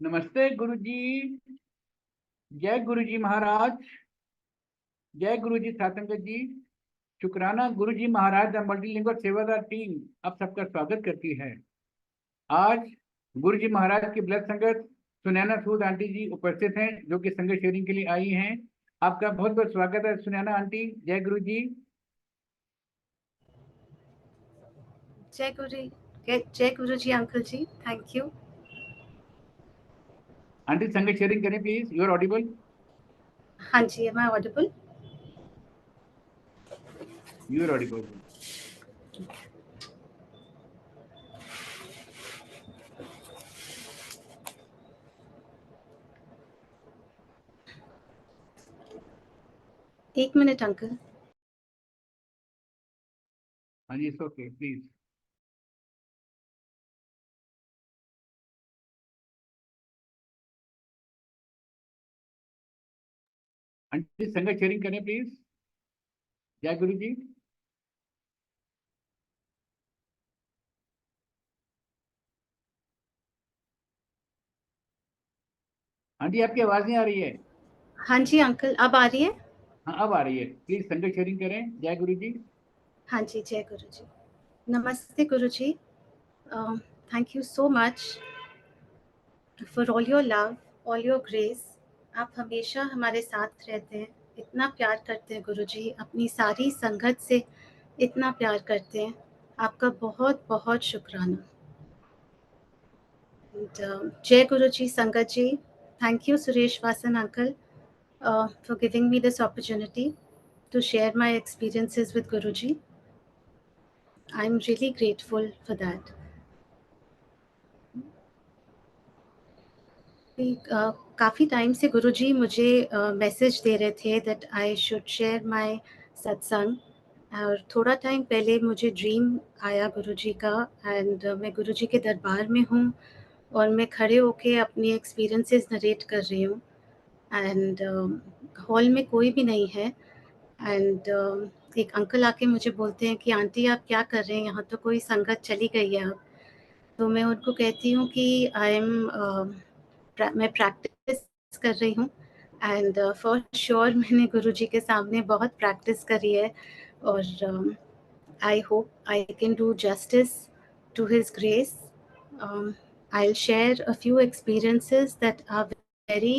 नमस्ते गुरु जी। जय गुरु जी महाराज। जय गुरु जी सातंगत जी। शुक्राना गुरु जी महाराज द मल्टीलिंगुअल सेवादार टीम आप सबका स्वागत करती है। आज गुरु जी महाराज की ब्लड संगत सुनैना सूद आंटी जी उपस्थित हैं, जो कि संगत शेयरिंग के लिए आई हैं। आपका बहुत बहुत स्वागत है सुनैना आंटी। जय गुरु जी। जय Guru ji uncle ji, thank you. Aunty संगत शेयरिंग करें प्लीज, यू आर ऑडिबल। हाँ जी, am I audible? You are audible. एक मिनट अंकल। हाँ जी, इट्स ओके प्लीज। आंटी संगत शेयरिंग करें प्लीज। जय गुरु जी। आंटी आपकी आवाज नहीं आ रही है। हाँ जी अंकल, अब आ रही है? हाँ अब आ रही है, प्लीज संगत शेयरिंग करें। जय गुरु जी। हाँ जी, जय गुरु जी। नमस्ते Guru ji. Thank you so much for all your love, all your grace. आप हमेशा हमारे साथ रहते हैं, इतना प्यार करते हैं गुरु जी, अपनी सारी संगत से इतना प्यार करते हैं। आपका बहुत बहुत शुक्राना। जय गुरु जी संगत जी। Thank you Suresh Vasan uncle for giving me this opportunity to share my experiences with Guruji. I'm really grateful for that. काफ़ी टाइम से गुरुजी मुझे मैसेज दे रहे थे that I should share my सत्संग, और थोड़ा टाइम पहले मुझे ड्रीम आया गुरुजी का, एंड मैं गुरुजी के दरबार में हूँ और मैं खड़े होके अपनी एक्सपीरियंसेस नरेट कर रही हूँ, एंड हॉल में कोई भी नहीं है, एंड एक अंकल आके मुझे बोलते हैं कि आंटी आप क्या कर रहे हैं, यहाँ तो कोई संगत चली गई है अब। तो मैं उनको कहती हूँ कि मैं प्रैक्टिस कर रही हूँ, एंड फॉर श्योर मैंने गुरुजी के सामने बहुत प्रैक्टिस करी है, और I hope I can do justice to his grace. I'll share a few experiences that are very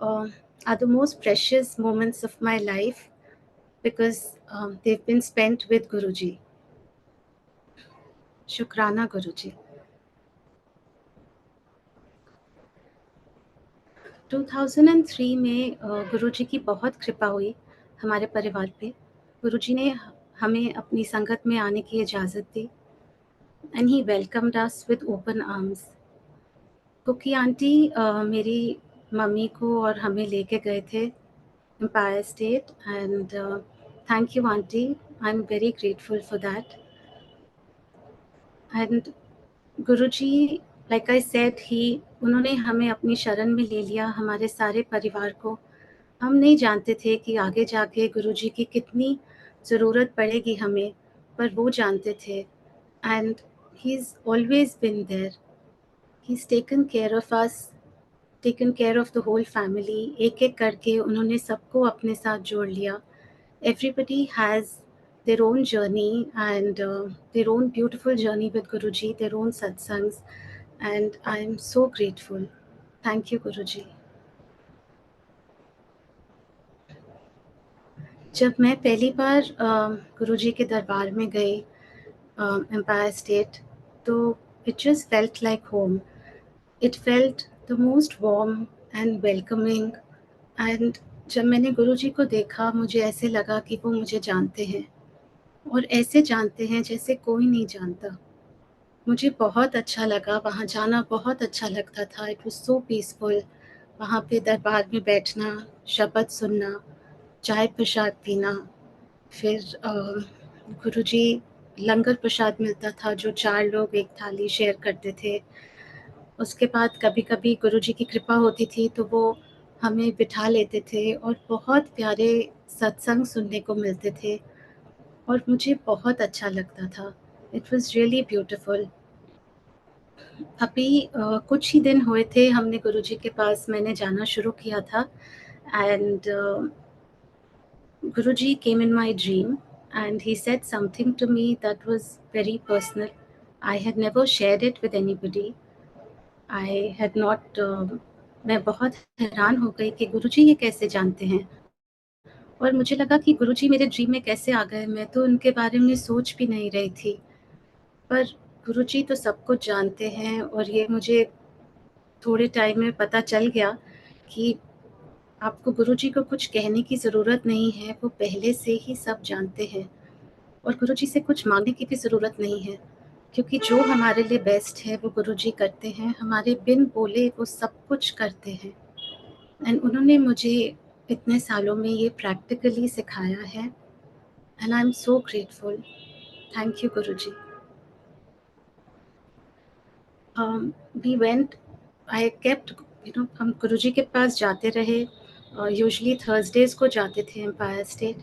are the most precious moments of my life, because they've been spent with Guruji. शुक्राना गुरुजी। 2003 में गुरुजी की बहुत कृपा हुई हमारे परिवार पे। गुरुजी ने हमें अपनी संगत में आने की इजाज़त दी, and he welcomed us with open arms. Cookie aunty मेरी मम्मी को और हमें लेके गए थे Empire State, and thank you aunty, I am very grateful for that. And Guruji, like I said, he उन्होंने हमें अपनी शरण में ले लिया, हमारे सारे परिवार को। हम नहीं जानते थे कि आगे जाके गुरुजी की कितनी ज़रूरत पड़ेगी हमें, पर वो जानते थे, and he is always been there. He is taken care of us, taken care of the whole family. एक एक करके उन्होंने सबको अपने साथ जोड़ लिया। Everybody has their own journey, and their own beautiful journey with Guruji, their own satsangs, and I am so grateful. Thank you Guruji. जब मैं पहली बार गुरुजी के दरबार में गई एम्पायर स्टेट, तो it just felt like home. It felt the most warm and welcoming, and जब मैंने गुरुजी को देखा, मुझे ऐसे लगा कि वो मुझे जानते हैं, और ऐसे जानते हैं जैसे कोई नहीं जानता। मुझे बहुत अच्छा लगा, वहाँ जाना बहुत अच्छा लगता था। It was so peaceful. वहाँ पे दरबार में बैठना, शब्द सुनना, चाय प्रसाद पीना, फिर गुरुजी लंगर प्रसाद मिलता था जो 4 लोग एक थाली शेयर करते थे। उसके बाद कभी-कभी गुरुजी की कृपा होती थी तो वो हमें बिठा लेते थे और बहुत प्यारे सत्संग सुनने को मिलते थे, और मुझे बहुत अच्छा लगता था। It was really beautiful. अभी कुछ ही दिन हुए थे हमने गुरुजी के पास मैंने जाना शुरू किया था and Guruji came in my dream and he said something to me that was very personal. I had never shared it with anybody. I had not मैं बहुत हैरान हो गई कि गुरुजी ये कैसे जानते हैं और मुझे लगा कि गुरुजी मेरे ड्रीम में कैसे आ गए, मैं तो उनके बारे में सोच भी नहीं रही थी। पर गुरुजी तो सब कुछ जानते हैं और ये मुझे थोड़े टाइम में पता चल गया कि आपको गुरुजी को कुछ कहने की ज़रूरत नहीं है, वो पहले से ही सब जानते हैं और गुरुजी से कुछ माँगने की भी ज़रूरत नहीं है, क्योंकि जो हमारे लिए बेस्ट है वो गुरुजी करते हैं, हमारे बिन बोले वो सब कुछ करते हैं। एंड उन्होंने मुझे इतने सालों में ये प्रैक्टिकली सिखाया है and I am so grateful. Thank you Guruji. We went I kept हम गुरुजी के पास जाते रहे, यूजुअली थर्सडेज़ को जाते थे एम्पायर स्टेट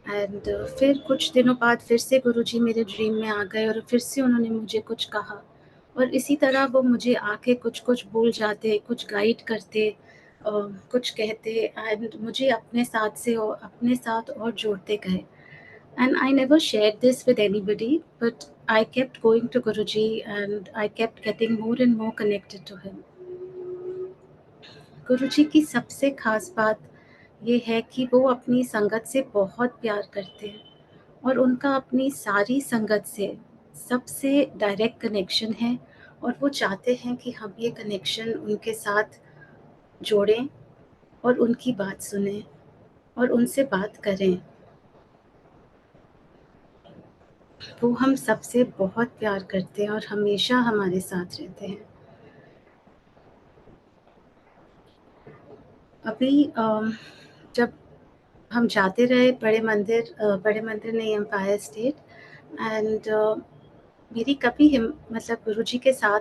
एंड फिर कुछ दिनों बाद फिर से गुरुजी मेरे ड्रीम में आ गए और फिर से उन्होंने मुझे कुछ कहा और इसी तरह वो मुझे आके कुछ-कुछ बोल जाते, कुछ गाइड करते, कुछ कहते एंड मुझे अपने साथ और जोड़ते गए। And I never shared this with anybody, but I kept going to Guruji and I kept getting more and more connected to him. गुरुजी की सबसे ख़ास बात ये है कि वो अपनी संगत से बहुत प्यार करते हैं और उनका अपनी सारी संगत से सबसे डायरेक्ट कनेक्शन है और वो चाहते हैं कि हम ये कनेक्शन उनके साथ जोड़ें और उनकी बात सुनें और उनसे बात करें। वो हम सबसे बहुत प्यार करते हैं और हमेशा हमारे साथ रहते हैं। अभी जब हम जाते रहे बड़े मंदिर नहीं एम्पायर स्टेट एंड मेरी कभी मतलब गुरुजी के साथ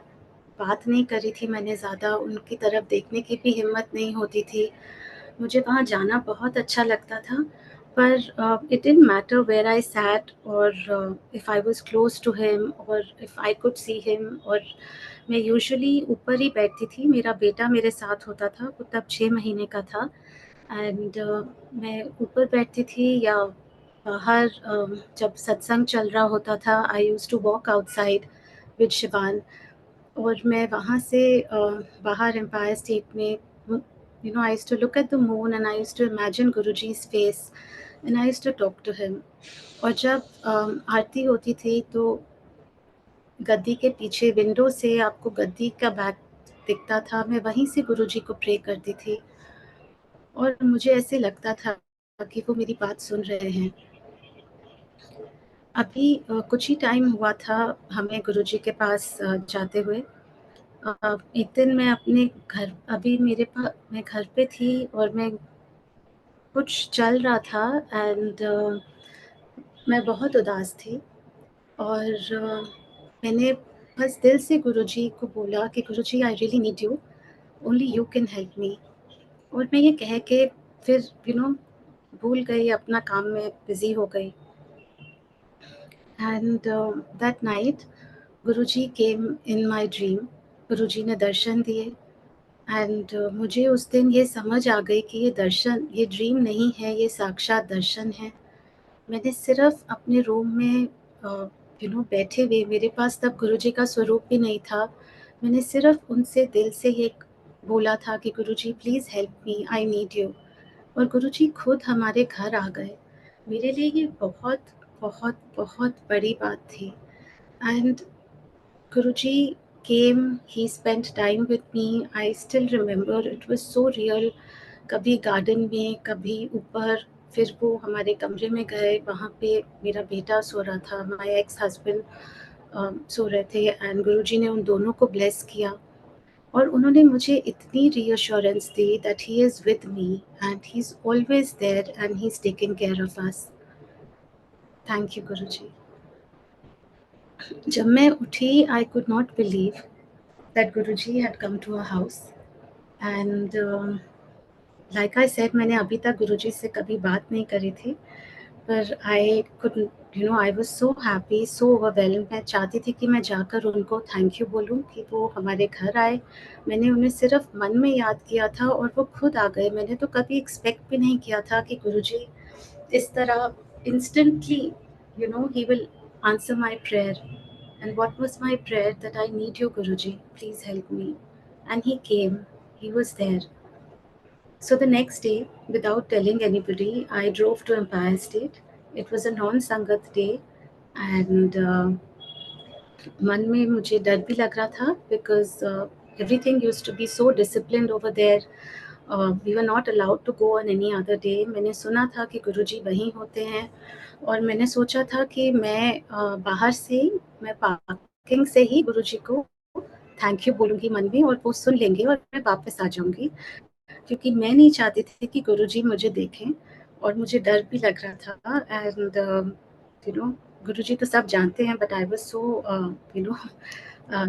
बात नहीं करी थी मैंने ज़्यादा, उनकी तरफ देखने की भी हिम्मत नहीं होती थी। मुझे वहाँ जाना बहुत अच्छा लगता था पर it didn't matter where I sat और if I was close to him और if I could see him और मैं यूजुअली ऊपर ही बैठती थी, मेरा बेटा मेरे साथ होता था, वो तब 6 महीने का था एंड मैं ऊपर बैठती थी या बाहर जब सत्संग चल रहा होता था I used to walk outside with Shivan और मैं वहाँ से बाहर एम्पायर स्टेट में I used to look at the moon and I used to imagine Guruji's face and I used to talk to him. और जब आरती होती थी तो गद्दी के पीछे विंडो से आपको गद्दी का बैक दिखता था, मैं वहीं से गुरुजी को प्रे करती थी और मुझे ऐसे लगता था कि वो मेरी बात सुन रहे हैं। अभी कुछ ही टाइम हुआ था हमें गुरुजी के पास जाते हुए। एक दिन मैं अपने घर मैं घर पे थी और मैं कुछ चल रहा था एंड मैं बहुत उदास थी और मैंने बस दिल से गुरुजी को बोला कि Guruji I really need you, only you can help me और मैं ये कह के फिर भूल गई, अपना काम में बिज़ी हो गई and that night Guruji came in my dream. Guruji ने दर्शन दिए एंड मुझे उस दिन ये समझ आ गई कि ये ड्रीम नहीं है, ये साक्षात दर्शन है। मैंने सिर्फ़ अपने रूम में बैठे हुए, मेरे पास तब गुरुजी का स्वरूप भी नहीं था। मैंने सिर्फ़ उनसे दिल से ये बोला था कि Guruji please help me, I need you और गुरुजी खुद हमारे घर आ गए। मेरे लिए ये बहुत, बहुत, बहुत बड़ी बात थी and Guruji came, he spent time with me. I still remember it was so real. कभी गार्डन में, कभी ऊपर, फिर वो हमारे कमरे में गए, वहाँ पे मेरा बेटा सो रहा था, माय एक्स हस्बैंड सो रहे थे एंड गुरुजी ने उन दोनों को ब्लेस किया और उन्होंने मुझे इतनी रीअश्योरेंस दी that he is with me and he is always there and he is taking care of us. Thank you Guruji. जब मैं उठी I could not believe that Guruji had come to our house and like I said मैंने अभी तक गुरुजी से कभी बात नहीं करी थी पर I could I was so happy, so overwhelmed. मैं चाहती थी कि मैं जाकर उनको थैंक यू बोलूँ कि वो हमारे घर आए। मैंने उन्हें सिर्फ मन में याद किया था और वो खुद आ गए। मैंने तो कभी एक्सपेक्ट भी नहीं किया था कि गुरुजी इस तरह इंस्टेंटली ही will answer my prayer. And what was my prayer? That I need you Guruji, please help me. And he came, he was there. So the next day, without telling anybody, I drove to Empire State. It was a non-संगत day, and मन में मुझे डर भी लग रहा था because everything used to be so disciplined over there. We were not allowed to go on any other day. मैंने सुना था कि गुरुजी वहीं होते हैं और मैंने सोचा था कि मैं बाहर से मैं पार्किंग से ही गुरुजी को थैंक यू बोलूँगी मन में और वो सुन लेंगे और मैं वापस आ जाऊँगी, क्योंकि मैं नहीं चाहती थी कि गुरुजी मुझे देखें और मुझे डर भी लग रहा था। एंड गुरुजी तो सब जानते हैं, but I was so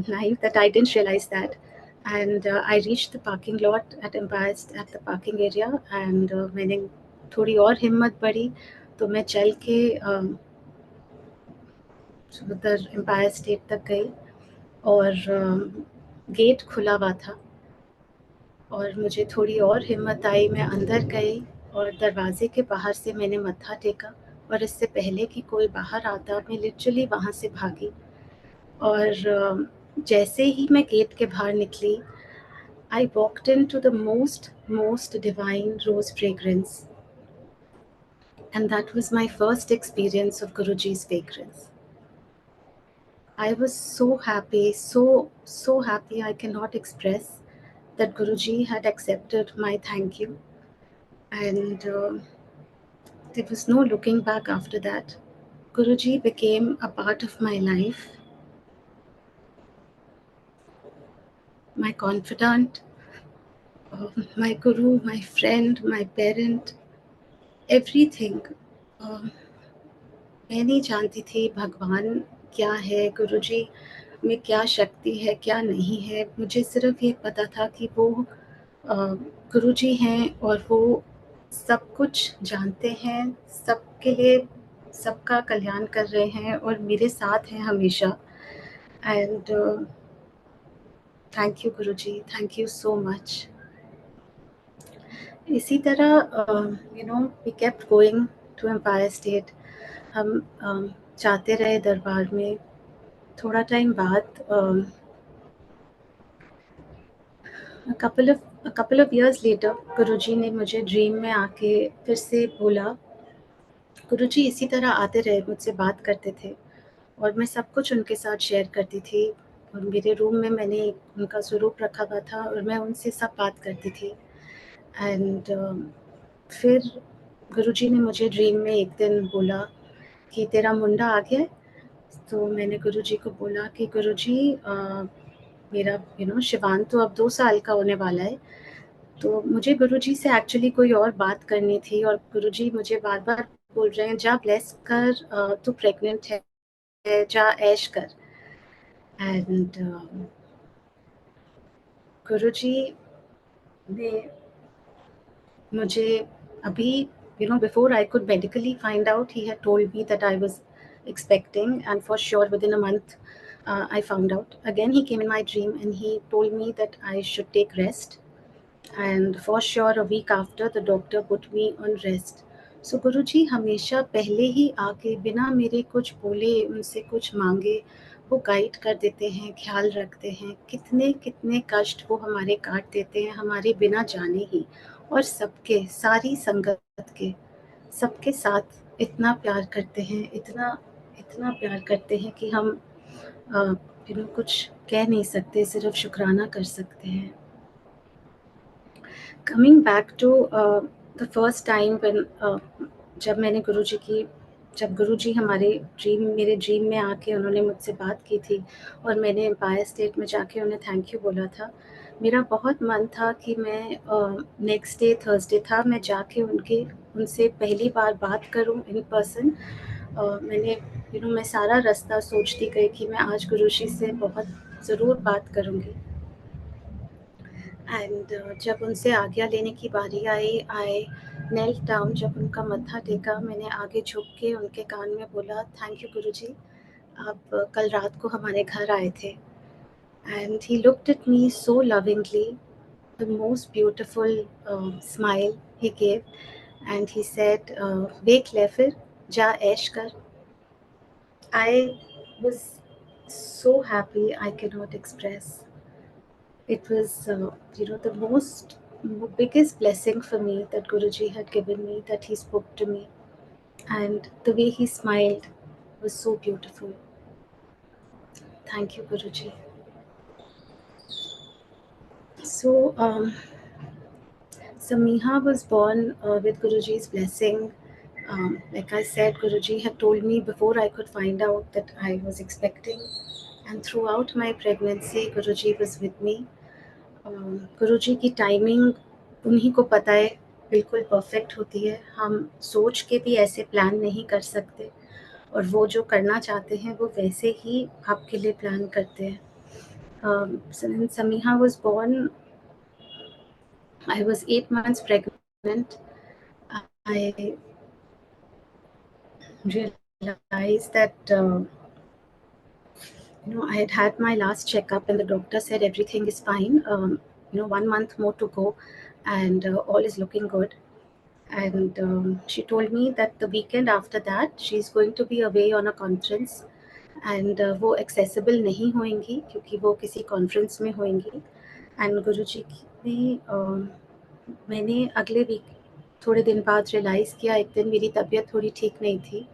naive that I didn't realize that. And I reached the parking lot at Empire at the parking area, and मैंने थोड़ी और हिम्मत बढ़ी तो मैं चल के उधर एम्पायर स्टेट तक गई और गेट खुला हुआ था और मुझे थोड़ी और हिम्मत आई। मैं अंदर गई और दरवाजे के बाहर से मैंने मत्था टेका और इससे पहले कि कोई बाहर आता मैं लिटरली वहाँ से भागी। और जैसे ही मैं गेट के बाहर निकली, I walked in to the most divine rose fragrance, and that was my first experience of Guruji's fragrance. I was so happy, so happy I cannot express that Guruji had accepted my thank you, and there was no looking back after that. Guruji became a part of my life, my confidant, my guru, my friend, my parent, everything. मैं नहीं जानती थी भगवान क्या है, गुरुजी में क्या शक्ति है क्या नहीं है। मुझे सिर्फ ये पता था कि वो गुरुजी हैं और वो सब कुछ जानते हैं, सबके लिए सबका कल्याण कर रहे हैं और मेरे साथ हैं हमेशा। And thank you Guruji, thank you so much. इसी तरह we kept going to Empire State. हम जाते रहे दरबार में। थोड़ा टाइम बाद a couple of years later, गुरुजी ने मुझे ड्रीम में आके फिर से बोला। गुरुजी इसी तरह आते रहे, मुझसे बात करते थे और मैं सब कुछ उनके साथ शेयर करती थी। और मेरे रूम में मैंने उनका स्वरूप रखा हुआ था और मैं उनसे सब बात करती थी। एंड फिर गुरुजी ने मुझे ड्रीम में एक दिन बोला कि तेरा मुंडा आ गया है। तो मैंने गुरुजी को बोला कि गुरुजी मेरा शिवान तो अब 2 साल का होने वाला है। तो मुझे गुरुजी से एक्चुअली कोई और बात करनी थी और गुरुजी मुझे बार-बार बोल रहे हैं जा ब्लेस कर, तू प्रेग्नेंट है, जा ऐश कर। एंड गुरुजी ने मुझे अभी before I could medically find out, he had told me that I was expecting, and for sure within a month I found out. Again he came in my dream and he told me that I should take rest, and for sure a week after the doctor put me on rest. So गुरुजी हमेशा पहले ही आके बिना मेरे कुछ बोले, उनसे कुछ मांगे वो गाइड कर देते हैं, ख्याल रखते हैं। कितने कितने कष्ट वो हमारे काट देते हैं हमारे बिना जाने ही, और सबके सारी संगत के सबके साथ इतना प्यार करते हैं, इतना इतना प्यार करते हैं कि हम कुछ कह नहीं सकते, सिर्फ शुक्राना कर सकते हैं। Coming back to the first time when जब गुरुजी मेरे ड्रीम में आके उन्होंने मुझसे बात की थी और मैंने एम्पायर स्टेट में जाके उन्हें थैंक यू बोला था। मेरा बहुत मन था कि मैं नेक्स्ट डे थर्सडे था, मैं जाके उनसे पहली बार बात करूं इन पर्सन। मैंने मैं सारा रास्ता सोचती गई कि मैं आज गुरुजी से बहुत ज़रूर बात करूँगी। एंड जब उनसे आज्ञा लेने की बारी आई, आई नेल्ट डाउन. जब उनका मत्था टेका, मैंने आगे झुक के उनके कान में बोला, थैंक यू गुरुजी, आप कल रात को हमारे घर आए थे. And he looked at me so lovingly, the most beautiful smile he gave, and he said, देख ले फिर, जा ऐश कर. I was so happy I cannot express. It was, the most biggest blessing for me that Guruji had given me, that he spoke to me, and the way he smiled was so beautiful. Thank you, Guruji. So, Samiha was born with Guruji's blessing. Like I said, Guruji had told me before I could find out that I was expecting, and throughout my pregnancy, Guruji was with me. गुरुजी की timing उन्हीं को पता है, बिल्कुल perfect होती है. हम सोच के भी ऐसे प्लान नहीं कर सकते, और वो जो करना चाहते हैं वो वैसे ही आपके लिए प्लान करते हैं. Samiha was born, I was 8 months pregnant. I realized that I had my last checkup and the doctor said everything is fine. 1 month more to go, and all is looking good. And she told me that the weekend after that she's going to be away on a conference, and वो accessible नहीं होंगी क्योंकि वो किसी conference में होंगी. And गुरुजी ने मैंने अगले वीक थोड़े दिन बाद रियलाइज़ किया, एक दिन मेरी तबीयत थोड़ी ठीक नहीं थी,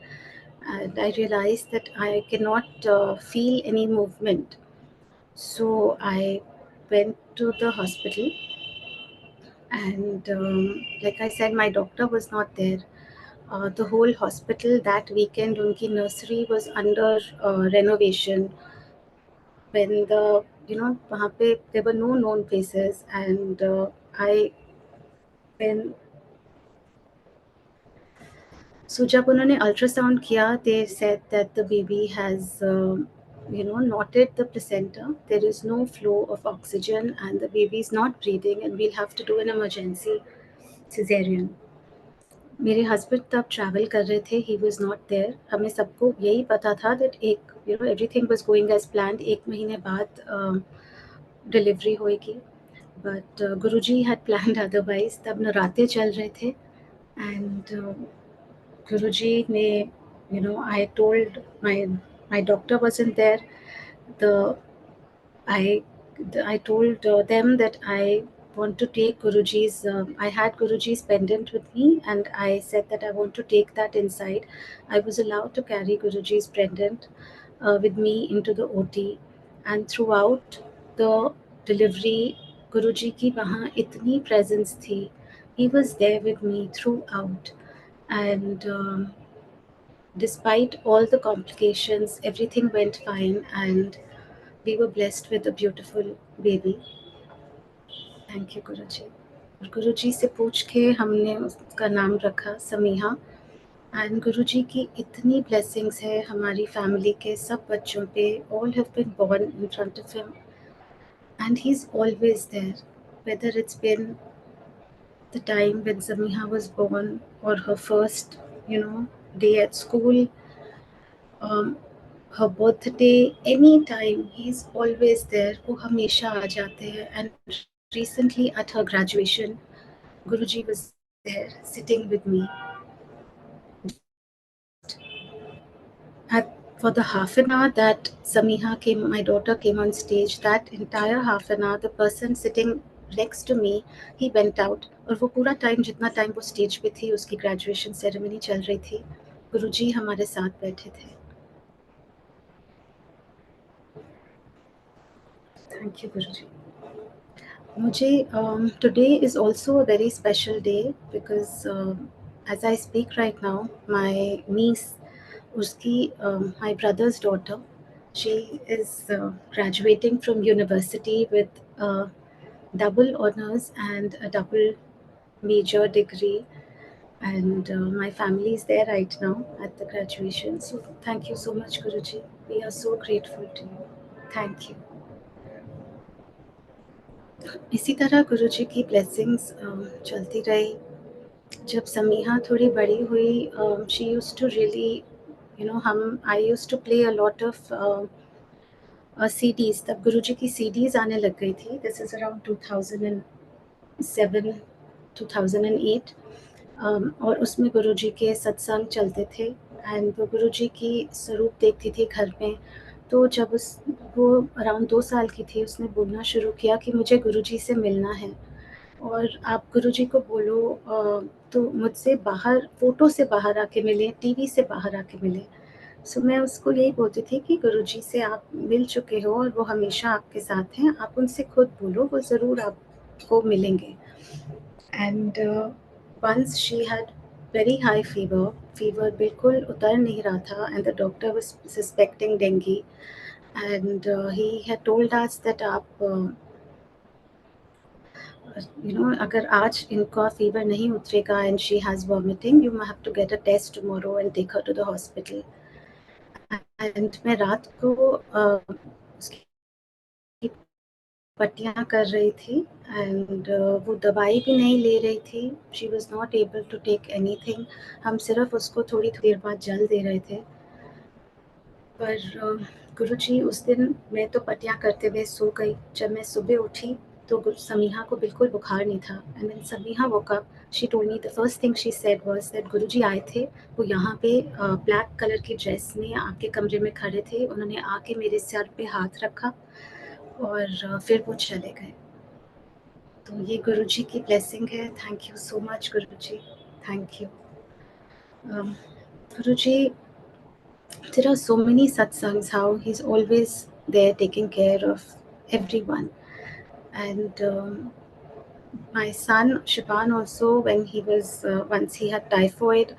and I realized that I cannot feel any movement. So I went to the hospital, and like I said, my doctor was not there. The whole hospital that weekend, unki nursery was under renovation. When वहाँ पे there were no known faces, and when so जब उन्होंने ultrasound किया, they said that the baby has knotted the placenta. There is no flow of oxygen, and the baby is not breathing, and we'll have to do an emergency cesarean. मेरे husband तब travel कर रहे थे, ही was not there. हमें सबको यही पता था that everything was going as planned. 1 महीने बाद डिलीवरी होएगी, but Guruji had planned otherwise. तब नराते चल रहे थे, एंड गुरुजी ने I told my doctor wasn't there. the I told them that I want to take Guruji's. I had Guruji's pendant with me, and I said that I want to take that inside. I was allowed to carry Guruji's pendant with me into the OT, and throughout the delivery, Guruji की वहाँ इतनी presence थी. He was there with me throughout, and despite all the complications, everything went fine, and we were blessed with a beautiful baby. Thank you Guruji. और गुरुजी से पूछ के हमने उसका नाम रखा समीहा. एंड गुरुजी की इतनी ब्लेसिंग्स है हमारी फैमिली के सब बच्चों पे. All have been born in front of him, and he is always there, whether it's been the time when Samiha was born or her first day at school, her birthday, any time, he's always there. वो हमेशा आ जाते हैं. And recently at her graduation, Guruji was there sitting with me. For the half an hour that Samiha came, my daughter came on stage, that entire half an hour, the person sitting next to me, he went out. और वो पूरा time, जितना time वो stage पे थी, उसकी graduation ceremony चल रही थी, गुरुजी हमारे साथ बैठे थे. थैंक यू गुरुजी. मुझे today is also a very special day because as I speak right now, my niece, उसकी my brother's daughter, she is graduating from university with double honors and a double major degree, and my family is there right now at the graduation. So thank you so much, Guruji. We are so grateful to you. Thank you. इसी तरह गुरुजी की blessings चलती रही। जब समीहा थोड़ी बड़ी हुई, she used to really I used to play a lot of CDs. तब गुरुजी की सीडीज़ आने लग गई थी। This is around 2007 2008। और उसमें गुरुजी के सत्संग चलते थे एंड वो गुरुजी की स्वरूप देखती थी घर में। तो जब वो अराउंड 2 साल की थी, उसने बोलना शुरू किया कि मुझे गुरुजी से मिलना है और आप गुरुजी को बोलो तो मुझसे बाहर, फ़ोटो से बाहर आके मिलें, टीवी से बाहर आके मिलें। सो मैं उसको यही बोलती थी कि गुरुजी से आप मिल चुके हो और वो हमेशा आपके साथ हैं, आप उनसे खुद बोलो, वो ज़रूर आपको मिलेंगे। And once she had very high fever बिल्कुल उतर नहीं रहा था and the doctor was suspecting dengue and he had told us that आप अगर आज इनका फीवर नहीं उतरेगा and she has vomiting, you have to get a test tomorrow and take her to the hospital. एंड मैं रात को उसकी पट्टियाँ कर रही थी एंड वो दवाई भी नहीं ले रही थी। She was not able to take anything. हम सिर्फ उसको थोड़ी देर बाद जल दे रहे थे। पर गुरुजी उस दिन, मैं तो पट्टियाँ करते हुए सो गई। जब मैं सुबह उठी तो समीहा को बिल्कुल बुखार नहीं था and when Sameeha woke up, she told me the first thing she said was that Guruji आए थे। वो यहाँ पे ब्लैक कलर की ड्रेस में आपके कमरे में खड़े थे। उन्होंने आके मेरे सर पे हाथ रखा और फिर वो चले गए। तो ये गुरुजी की ब्लेसिंग है। Thank you so much Guruji, thank you. Guruji, there are so many satsangs how he's always there taking care of everyone. And my son Shiban also, when he was once he had typhoid,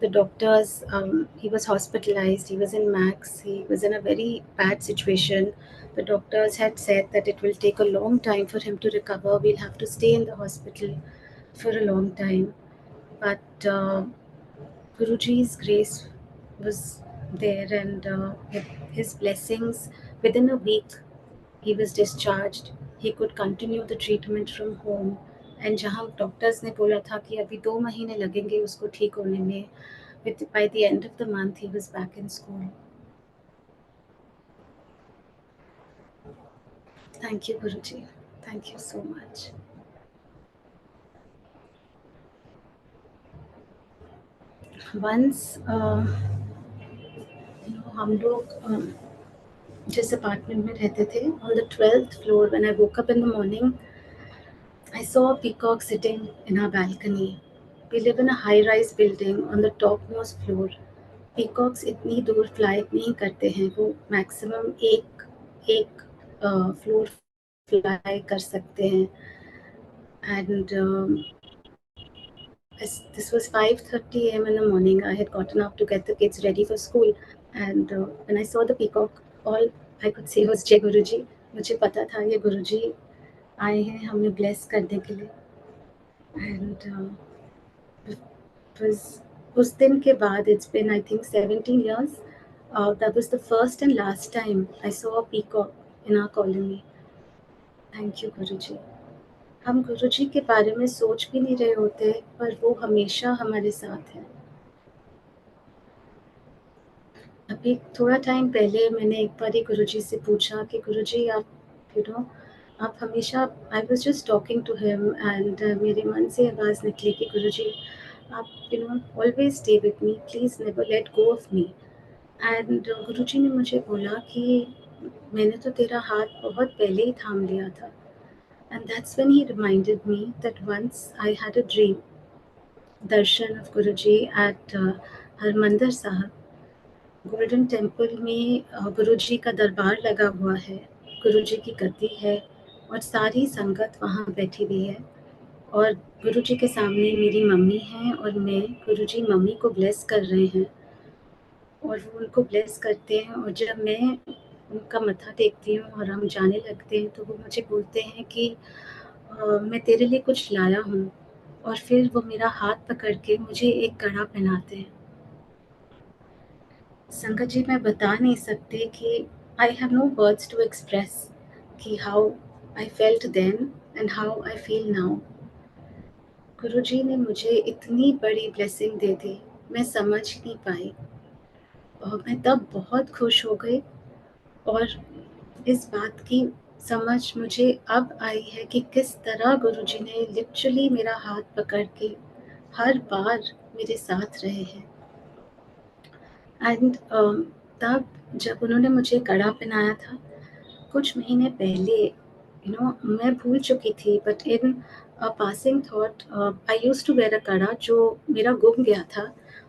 the doctors, he was hospitalized, he was in Max, he was in a very bad situation. The doctors had said that it will take a long time for him to recover, we'll have to stay in the hospital for a long time. But Guruji's grace was there, and with his blessings, within a week, he was discharged. He could continue the treatment from home. And जहाँ doctors ने बोला था कि अभी 2 महीने लगेंगे उसको ठीक होने में, by the end of the month he was back in school. Thank you, Guruji. Thank you so much. Once, हम लोग जिस अपार्टमेंट में रहते थे, on the 12th floor, when I woke up in the morning, I saw a peacock sitting in our balcony. We live in a high-rise building on the topmost floor. Peacocks इतनी दूर fly नहीं करते हैं, वो maximum एक floor fly कर सकते हैं. And this was 5:30 a.m. in the morning. I had gotten up to get the kids ready for school, and when I saw the peacock, all I could say was जय गुरुजी. मुझे पता था ये गुरुजी आए हैं हमें bless करने के लिए. And it was उस दिन के बाद, it's been I think 17 years. That was the first and last time I saw a peacock in our colony. Thank you गुरुजी. हम गुरुजी के बारे में सोच भी नहीं रहे होते, पर वो हमेशा हमारे साथ हैं। अभी थोड़ा टाइम पहले मैंने एक बारी गुरुजी से पूछा कि गुरुजी आप आप हमेशा, I was just talking to him and मेरे मन से आवाज़ निकली कि गुरुजी आप always stay with me, please never let go of me. And Guruji ने मुझे बोला कि मैंने तो तेरा हाथ बहुत पहले ही थाम लिया था। And that's when he reminded me that once I had a dream darshan of Guruji at Harmandir Sahib, Golden temple में। गुरुजी का दरबार लगा हुआ है, गुरुजी की गद्दी है और सारी संगत वहाँ बैठी हुई है। और गुरुजी के सामने मेरी मम्मी हैं और मैं, गुरुजी मम्मी को ब्लेस कर रहे हैं और वो उनको ब्लेस करते हैं। और जब मैं उनका मत्था टेकती हूँ और हम जाने लगते हैं, तो वो मुझे बोलते हैं कि मैं तेरे लिए कुछ लाया हूँ। और फिर वो मेरा हाथ पकड़ के मुझे एक कड़ा पहनाते हैं। संगत जी, मैं बता नहीं सकती कि I have no words to express कि how I felt then and how I feel now. Guruji ने मुझे इतनी बड़ी ब्लेसिंग दे दी, मैं समझ नहीं पाई और मैं तब बहुत खुश हो गई और इस बात की समझ मुझे अब आई है कि किस तरह गुरुजी ने लिटरली मेरा हाथ पकड़ के हर बार मेरे साथ रहे हैं। एंड तब जब उन्होंने मुझे कड़ा पहनाया था, कुछ महीने पहले मैं भूल चुकी थी, but in passing thought I used to wear a kada जो मेरा गुम गया था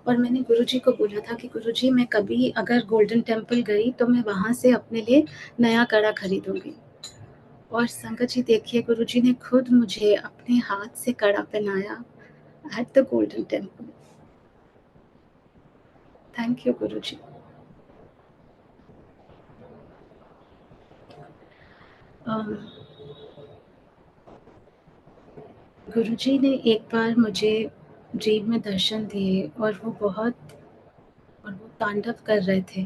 और मैंने गुरुजी को बोला था कि गुरुजी मैं कभी अगर गोल्डन टेम्पल गई तो मैं वहाँ से अपने लिए नया कड़ा खरीदूंगी। और संगत जी देखिए, गुरुजी ने खुद मुझे अपने हाथ से कड़ा पहनाया at the Golden Temple. Thank you Guruji. Guruji ने एक बार मुझे ड्रीम में दर्शन दिए और वो तांडव कर रहे थे।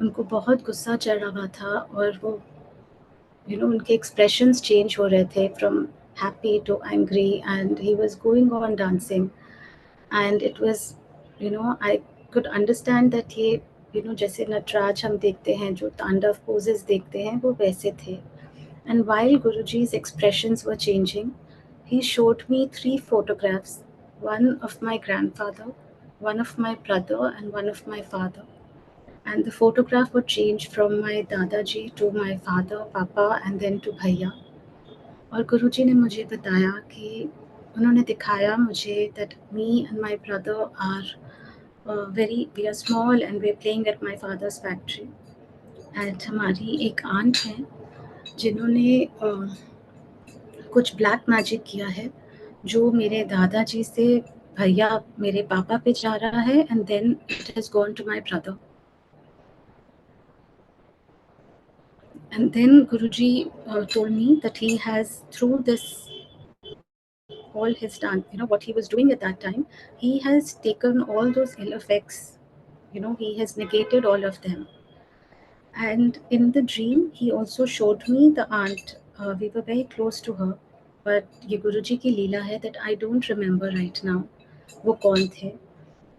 उनको बहुत गुस्सा चढ़ रहा था और वो उनके एक्सप्रेशंस चेंज हो रहे थे from happy to angry and he was going on dancing and it was I could understand that ये जैसे नटराज हम देखते हैं जो तांडव पोजेस देखते हैं वो वैसे थे। And while Guruji's expressions were changing, he showed me 3 photographs, one of my grandfather, one of my brother, and one of my father. And the photograph would change from my Dadaji to my father, Papa, and then to Bhaiya. और गुरुजी ने मुझे बताया कि उन्होंने दिखाया मुझे that me and my brother are we are small and we are playing at my father's factory. And हमारी एक आंट है जिन्होंने कुछ ब्लैक मैजिक किया है जो मेरे दादाजी से भैया मेरे पापा पे जा रहा है and then it has gone to my brother. And then Guruji told me that he has through this all his done what he was doing at that time, he has taken all those ill effects, he has negated all of them. And in the dream, he also showed me the aunt. We were very close to her, but ये गुरुजी की लीला है that I don't remember right now वो कौन थे।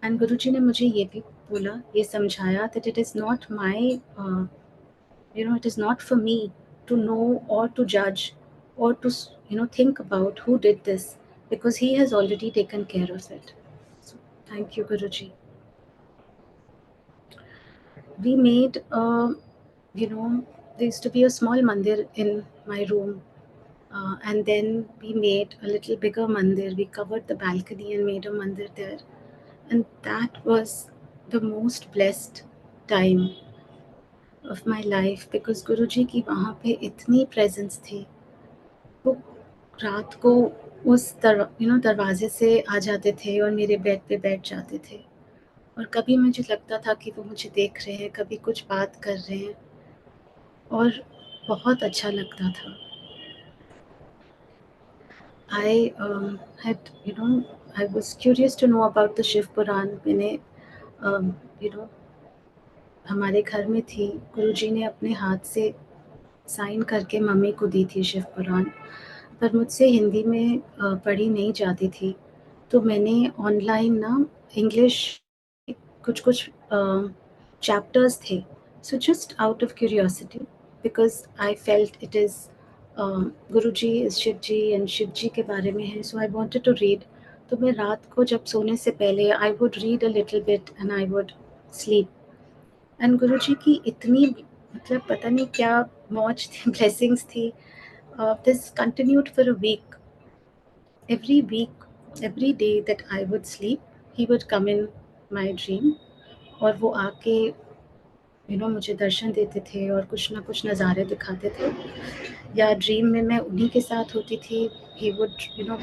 And गुरुजी ने मुझे ये भी बोला, ये समझाया that it is not my, it is not for me to know or to judge or to think about who did this because he has already taken care of it. So thank you, Guruji. We made there used to be a small mandir in my room, and then we made a little bigger mandir. We covered the balcony and made a mandir there, and that was the most blessed time of my life because Guruji की वहाँ पे इतनी presence थी। वो रात को उस दरवाजे से आ जाते थे और मेरे बेड पे बैठ जाते थे और कभी मुझे लगता था कि वो मुझे देख रहे हैं, कभी कुछ बात कर रहे हैं और बहुत अच्छा लगता था। I had, I was curious to know about the Shiv पुराण। मैंने you know हमारे घर में थी, गुरुजी ने अपने हाथ से साइन करके मम्मी को दी थी शिव पुराण, पर मुझसे हिंदी में पढ़ी नहीं जाती थी, तो मैंने ऑनलाइन ना इंग्लिश कुछ चैप्टर्स थे, so just out of curiosity because I felt it is Guruji is Shiv ji and Shiv ji के बारे में है, so I wanted to read. तो मैं रात को जब सोने से पहले I would read a little bit and I would sleep. And Guruji की इतनी मतलब पता नहीं क्या मौज थी, ब्लेसिंग्स थी। This continued for a week, every day that I would sleep, he would come in my dream और वो आके मुझे दर्शन देते थे और कुछ ना कुछ नज़ारे दिखाते थे, या ड्रीम में मैं उन्हीं के साथ होती थी। He would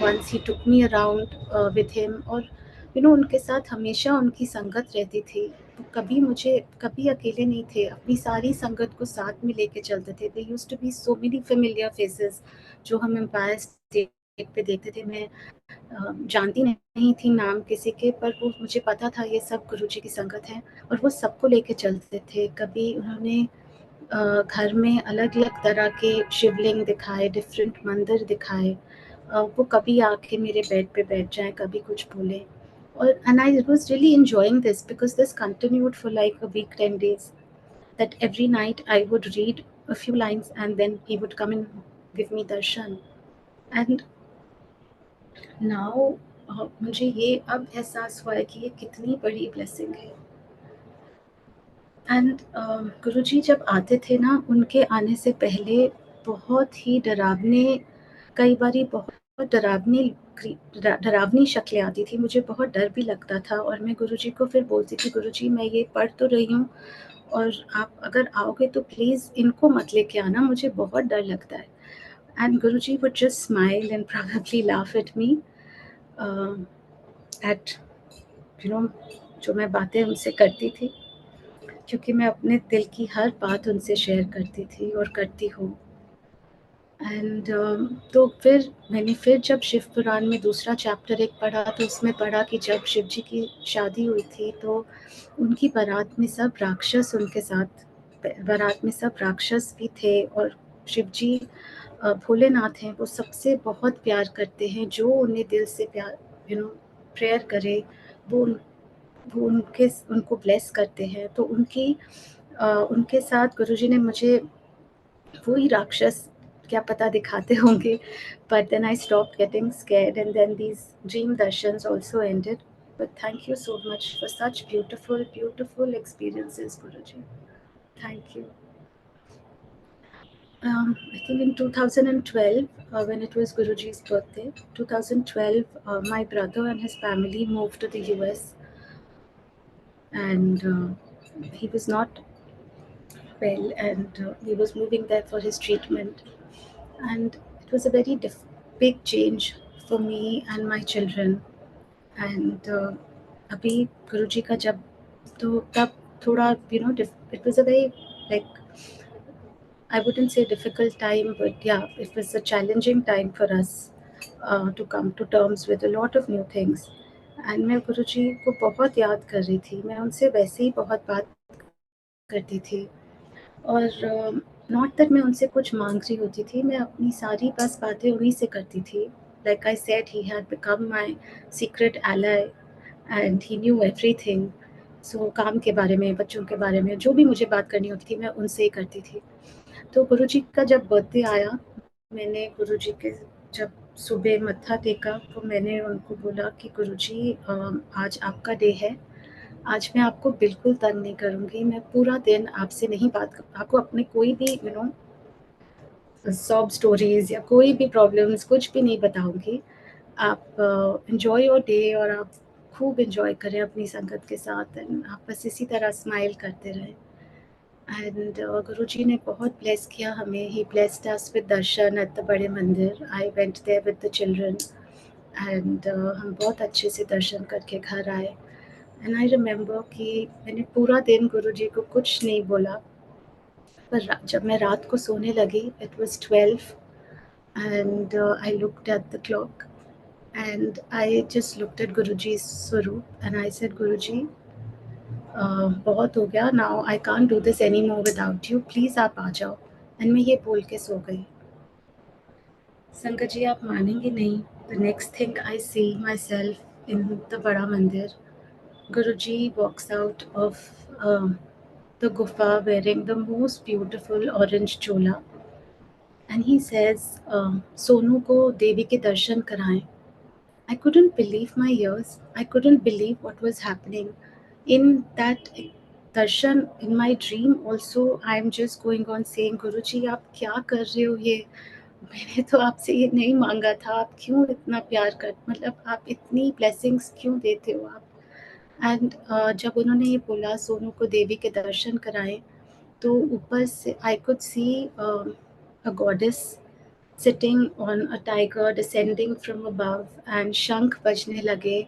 once he took me around with him और उनके साथ हमेशा उनकी संगत रहती थी। तो कभी अकेले नहीं थे, अपनी सारी संगत को साथ में लेके चलते थे। There used to be so many familiar faces जो हम एम्पायर स्टेट पे देखते थे। मैं जानती नहीं थी नाम किसी के, पर वो मुझे पता था ये सब गुरुजी की संगत है और वो सबको लेके चलते थे। कभी उन्होंने घर में अलग-अलग तरह के शिवलिंग दिखाए, डिफरेंट मंदिर दिखाए। वो कभी आके मेरे बेड पे बैठ जाएँ, कभी कुछ बोलें। और and I was really enjoying this because this continued for like a week, 10 days, that every night I would read a few lines and then he would come and give me darshan. And now मुझे ये अब एहसास हुआ है कि ये कितनी बड़ी ब्लेसिंग है। एंड गुरुजी जब आते थे ना, उनके आने से पहले बहुत ही डरावने, कई बारी बहुत डरावनी शक्लें आती थी। मुझे बहुत डर भी लगता था और मैं गुरुजी को फिर बोलती थी, गुरुजी मैं ये पढ़ तो रही हूँ और आप अगर आओगे तो प्लीज़ इनको मत लेके आना, मुझे बहुत डर लगता है। And Guruji would just smile and probably laugh at me, at जो मैं बातें उनसे करती थी, क्योंकि मैं अपने दिल की हर बात उनसे शेयर करती थी और करती हूँ। एंड तो फिर मैंने जब शिव पुराण में दूसरा चैप्टर एक पढ़ा, तो उसमें पढ़ा कि जब शिव जी की शादी हुई थी तो उनकी बारात में सब राक्षस उनके साथ, बारात में सब राक्षस भी थे। और शिव जी भोलेनाथ हैं, वो सबसे बहुत प्यार करते हैं, जो उन्हें दिल से प्यार प्रेयर करे वो वो उनको ब्लेस करते हैं। तो उनके साथ गुरुजी ने मुझे वही राक्षस क्या पता दिखाते होंगे, but then I stopped getting scared and then these dream darshans also ended. But thank you so much for such beautiful experiences, Guruji. Thank you. I think in 2012, when it was Guruji's birthday, 2012, my brother and his family moved to the US, and he was not well, and he was moving there for his treatment. And it was a very big change for me and my children. And अभी गुरुजी का जब, तो तब थोड़ा it was a very, like, I wouldn't say difficult time, but yeah, it was a challenging time for us to come to terms with a lot of new things. And मैं गुरुजी को बहुत याद कर रही थी, मैं उनसे वैसे ही बहुत बात करती थी। और नॉट दैट मैं उनसे कुछ माँग रही होती थी, मैं अपनी सारी बस बातें उन्हीं से करती थी। Like I said, he had become my secret ally and he knew everything. So काम के बारे में, बच्चों के बारे में, जो भी मुझे बात करनी होती थी, मैं उनसे ही करती थी। तो गुरुजी का जब बर्थडे आया, मैंने गुरुजी के जब सुबह मत्था टेका, तो मैंने उनको बोला कि गुरुजी आज आपका डे है, आज मैं आपको बिल्कुल तंग नहीं करूँगी, मैं पूरा दिन आपसे नहीं बात आपको अपने कोई भी सॉब स्टोरीज़ या कोई भी प्रॉब्लम्स कुछ भी नहीं बताऊँगी। आप एन्जॉय योर डे और आप खूब एन्जॉय करें अपनी संगत के साथ, एंड आप बस इसी तरह स्माइल करते रहें। एंड गुरुजी ने बहुत ब्लेस किया हमें, he blessed us with darshan at the Bade Mandir. I went there with the children, and हम बहुत अच्छे से दर्शन करके घर आए। एंड आई रिमेंबर कि मैंने पूरा दिन गुरुजी को कुछ नहीं बोला, पर जब मैं रात को सोने लगी, it was 12, and I looked at the clock and I just looked at Guruji's स्वरूप एंड आई सेड, गुरुजी बहुत हो गया, now I can't do this any more without you, please आप आ जाओ। एंड मैं ये बोल के सो गई। संगत जी, आप मानेंगे नहीं, the next thing I see myself in the Bada Mandir, Guruji walks out of the gufa wearing the most beautiful orange chola, and he says, "Sonu को देवी के दर्शन कराएं." I couldn't believe my ears. I couldn't believe what was happening. In that darshan, in my dream also, I am just going on saying, Guruji, आप क्या कर रहे हो ये? मैंने तो आपसे ये नहीं मांगा था, आप क्यों इतना प्यार कर, मतलब आप इतनी ब्लेसिंग्स क्यों देते हो आप? एंड जब उन्होंने ये बोला सोनू को देवी के दर्शन कराएं, तो ऊपर से आई could C a goddess sitting on a tiger descending from above, and शंख बजने लगे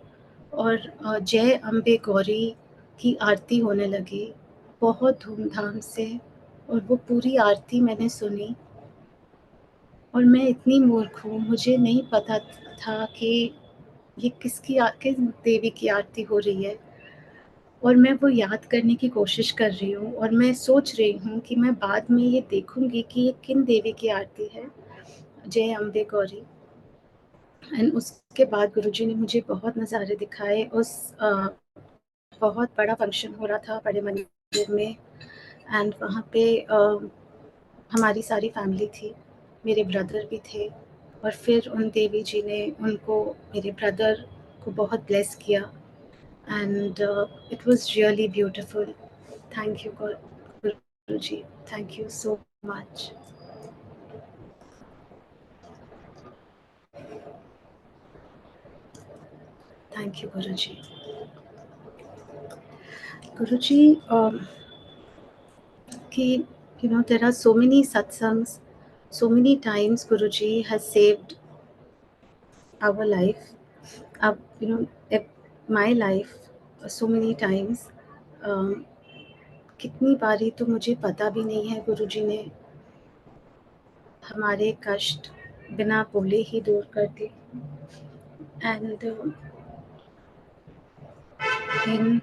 और जय अम्बे गौरी की आरती होने लगी बहुत धूमधाम से। और वो पूरी आरती मैंने सुनी, और मैं इतनी मूर्ख हूँ, मुझे नहीं पता था कि ये किस देवी की आरती हो रही है। और मैं वो याद करने की कोशिश कर रही हूँ और मैं सोच रही हूँ कि मैं बाद में ये देखूँगी कि ये किन देवी की आरती है, जय अम्बे गौरी। एंड उसके बाद गुरुजी ने मुझे बहुत नज़ारे दिखाए। बहुत बड़ा फंक्शन हो रहा था बड़े मंदिर में एंड वहाँ पे हमारी सारी फैमिली थी, मेरे ब्रदर भी थे और फिर उन देवी जी ने उनको, मेरे ब्रदर को बहुत ब्लेस किया and it was really beautiful. Thank you Guruji, thank you so much. Thank you Guruji. Guruji कि you know there are so many satsangs, so many times Guruji has saved our life, you know, my life so many times. कितनी बारी तो मुझे पता भी नहीं है गुरुजी ने हमारे कष्ट बिना बोले ही दूर कर दिए। And in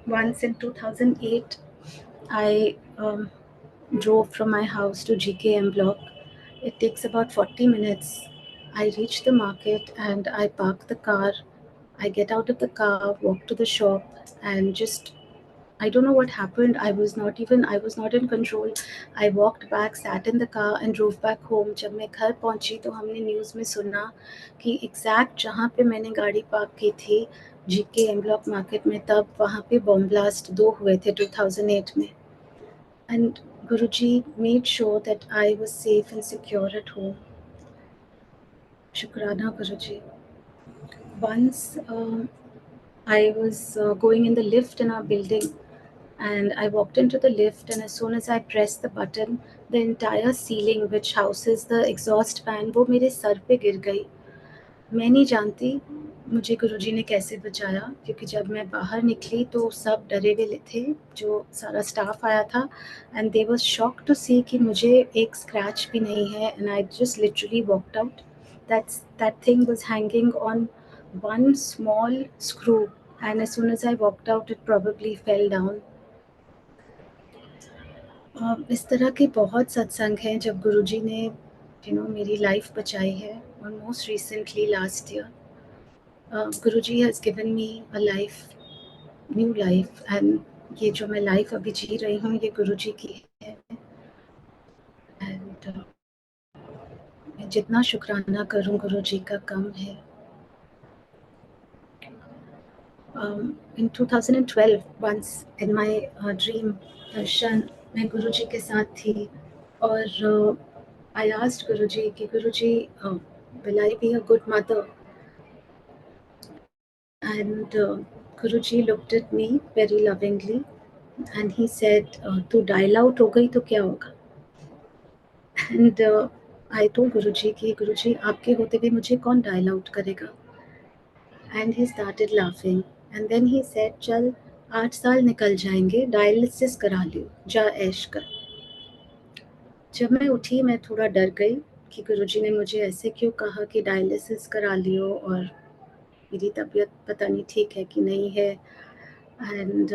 once in 2008 I drove from my house to GKM block. It takes about 40 minutes. I reach the market and I park the car. I get out of the car, walk to the shop, and just I don't know what happened. I was not in control. I walked back, sat in the car, and drove back home. जब मैं घर पहुंची तो हमने news में सुना कि exact जहाँ पे मैंने गाड़ी पार्क की थी, जीके एम ब्लॉक मार्केट में, तब वहाँ पे बॉम्ब ब्लास्ट 2 हुए थे 2008 में. And Guruji made sure that I was safe and secure at home. Shukrana Guruji. Once I was going in the lift in our building and I walked into the lift, and as soon as I pressed the button, the entire ceiling which houses the exhaust fan वो मेरे sir पे गिर गई. मैं नहीं जानती मुझे गुरुजी ने कैसे बचाया, क्योंकि जब मैं बाहर निकली तो सब डरे हुए थे, जो सारा स्टाफ आया था, and they was shocked to see कि मुझे एक स्क्रैच भी नहीं है, and I just literally walked out. That thing was hanging on one small screw, and as soon as I walked out it probably fell down. इस तरह के बहुत सत्संग हैं जब गुरुजी ने मेरी लाइफ बचाई है. और most recently last year Guruji has given me a life, new life, and ये जो मैं लाइफ अभी जी रही हूँ ये गुरुजी की है. एंड मैं जितना शुक्राना करूँ गुरुजी का कम है. In 2012 once in my dream दर्शन मैं गुरुजी के साथ थी और I asked Guruji कि Guruji, will I be a good mother? And Guruji looked at me very lovingly and he said, तू dial out हो गई तो क्या होगा? And I told Guruji कि Guruji आपके होते हुए मुझे कौन dial out करेगा? And he started laughing and then he said, चल 8 साल निकल जाएंगे, डायलिसिस करा लियो, जा ऐश कर. जब मैं उठी मैं थोड़ा डर गई कि गुरुजी ने मुझे ऐसे क्यों कहा कि डायलिसिस करा लियो और मेरी तबीयत पता नहीं ठीक है कि नहीं है. And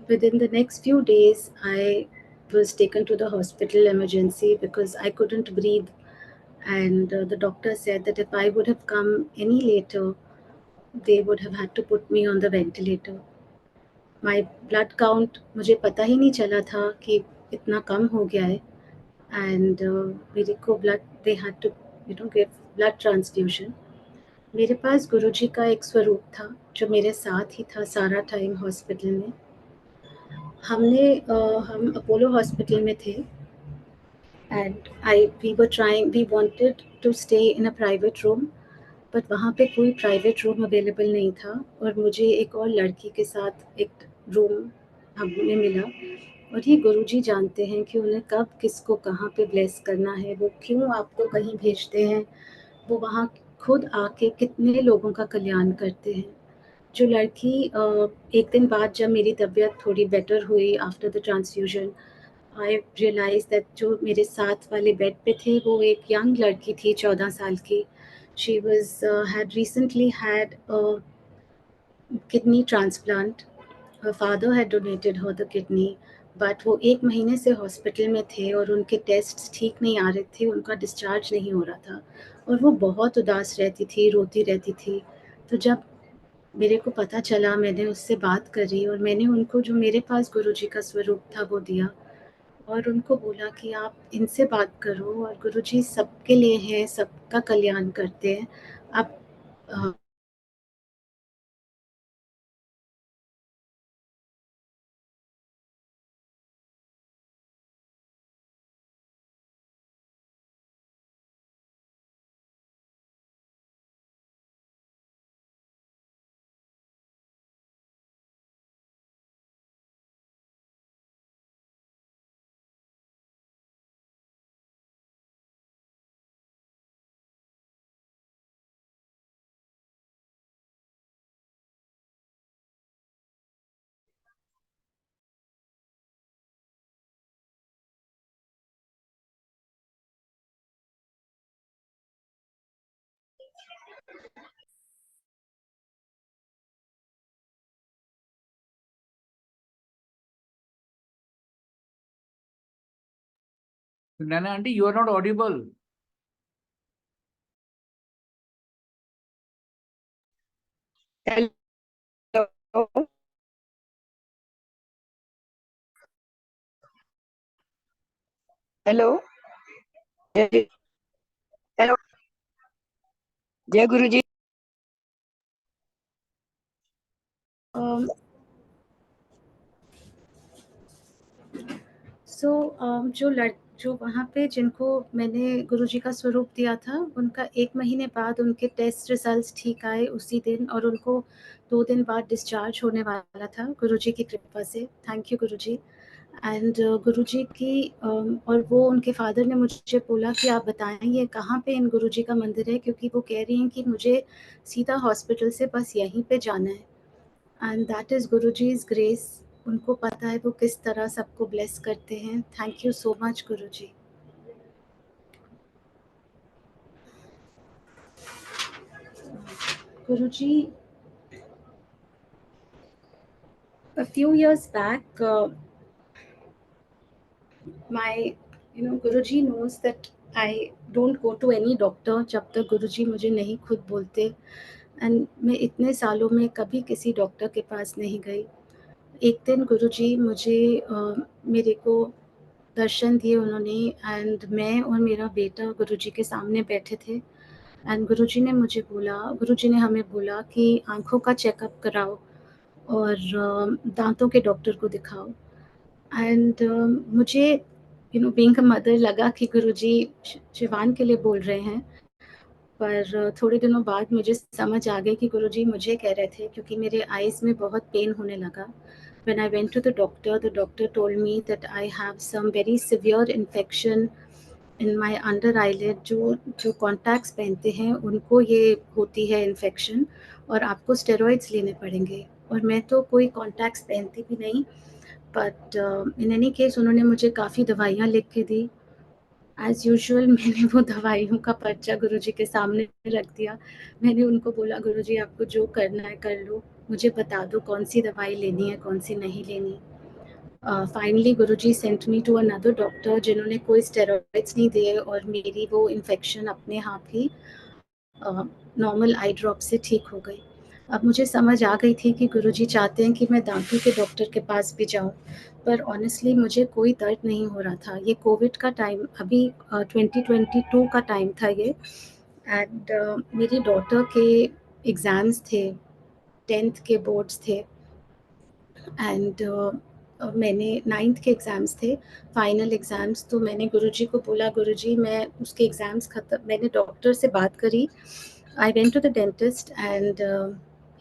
within the next few days I was taken to the hospital emergency because I couldn't breathe, and the doctor said that if I would have come any later they would have had to put me on the ventilator. My blood count मुझे पता ही नहीं चला था कि इतना कम हो गया है. And मेरे को blood, they had to give blood transfusion. मेरे पास गुरुजी का एक स्वरूप था जो मेरे साथ ही था सारा टाइम हॉस्पिटल में. हम अपोलो हॉस्पिटल में थे and we wanted to stay in a private room, but वहाँ पे कोई प्राइवेट रूम अवेलेबल नहीं था और मुझे एक और लड़की के साथ एक रूम हमें मिला. और ये गुरुजी जानते हैं कि उन्हें कब किसको कहाँ पे ब्लेस करना है, वो क्यों आपको कहीं भेजते हैं, वो वहाँ खुद आके कितने लोगों का कल्याण करते हैं. जो लड़की एक दिन बाद जब मेरी तबीयत थोड़ी बेटर हुई after the transfusion, I realize that जो मेरे साथ वाले बेड पे थे वो एक यंग लड़की थी 14 साल की. She was had recently had kidney transplant. Her father had donated her the kidney, but वो 1 महीने से हॉस्पिटल में थे और उनके टेस्ट्स ठीक नहीं आ रहे थे, उनका डिस्चार्ज नहीं हो रहा था और वो बहुत उदास रहती थी, रोती रहती थी। तो जब मेरे को पता चला, मैंने उससे बात करी और मैंने उनको जो मेरे पास गुरुजी का स्वरूप था वो दिया और उनको बोला कि आप इनसे बात करो और गुरुजी सबके लिए हैं, सबका कल्याण करते हैं। आप Nana aunty, you are not audible. Hello. Hello hello जय गुरु जी। जो वहाँ पे जिनको मैंने गुरुजी का स्वरूप दिया था, उनका 1 महीने बाद उनके टेस्ट रिजल्ट्स ठीक आए उसी दिन और उनको 2 दिन बाद डिस्चार्ज होने वाला था गुरुजी की कृपा से। Thank you Guruji. And Guruji की और वो उनके फादर ने मुझे बोला कि आप बताएं ये कहाँ पे इन गुरुजी का मंदिर है, क्योंकि वो कह रही हैं कि मुझे सीधा हॉस्पिटल से बस यहीं पे जाना है। And that is Guruji's grace. उनको पता है वो किस तरह सबको ब्लेस करते हैं। Thank you so much Guruji. Guruji, a few years back, my Guruji knows that I don't go to any doctor जब तक गुरुजी मुझे नहीं खुद बोलते। एंड मैं इतने सालों में कभी किसी डॉक्टर के पास नहीं गई। एक दिन गुरुजी मुझे मेरे को दर्शन दिए उन्होंने एंड मैं और मेरा बेटा गुरुजी के सामने बैठे थे एंड गुरुजी ने हमें बोला कि आँखों का चेकअप कराओ और दाँतों के डॉक्टर को दिखाओ। एंड मुझे बीइंग अ मदर लगा कि गुरुजी शिवान के लिए बोल रहे हैं, पर थोड़े दिनों बाद मुझे समझ आ गई कि गुरुजी मुझे कह रहे थे, क्योंकि मेरे आईज़ में बहुत पेन होने लगा। When I went to the doctor told me that I have some very severe infection in my under eyelid। जो कॉन्टैक्ट्स पहनते हैं उनको ये होती है इन्फेक्शन और आपको स्टेरॉइड्स लेने पड़ेंगे। और मैं तो कोई कॉन्टैक्ट्स पहनती भी नहीं, बट इन एनी केस उन्होंने मुझे काफ़ी दवाइयाँ लिख के दी। एज़ यूजुअल मैंने वो दवाइयों का पर्चा गुरुजी के सामने रख दिया। मैंने उनको बोला गुरुजी आपको जो करना है कर लो, मुझे बता दो कौन सी दवाई लेनी है कौन सी नहीं लेनी। Finally Guruji sent me to another doctor जिन्होंने कोई स्टेरॉइड्स नहीं दिए और मेरी वो इन्फेक्शन अपने आप ही नॉर्मल आई ड्रॉप से ठीक हो गई। अब मुझे समझ आ गई थी कि गुरुजी चाहते हैं कि मैं दांतों के डॉक्टर के पास भी जाऊं, पर ऑनेस्टली मुझे कोई दर्द नहीं हो रहा था। ये कोविड का टाइम, अभी 2022 का टाइम था ये। एंड मेरी डॉटर के एग्ज़ाम्स थे, 10th के बोर्ड्स थे एंड मैंने 9th के एग्ज़ाम्स थे, फाइनल एग्ज़ाम्स। तो मैंने गुरुजी को बोला गुरुजी मैं उसके एग्ज़ाम्स ख़त्म, मैंने डॉक्टर से बात करी। I went to the dentist and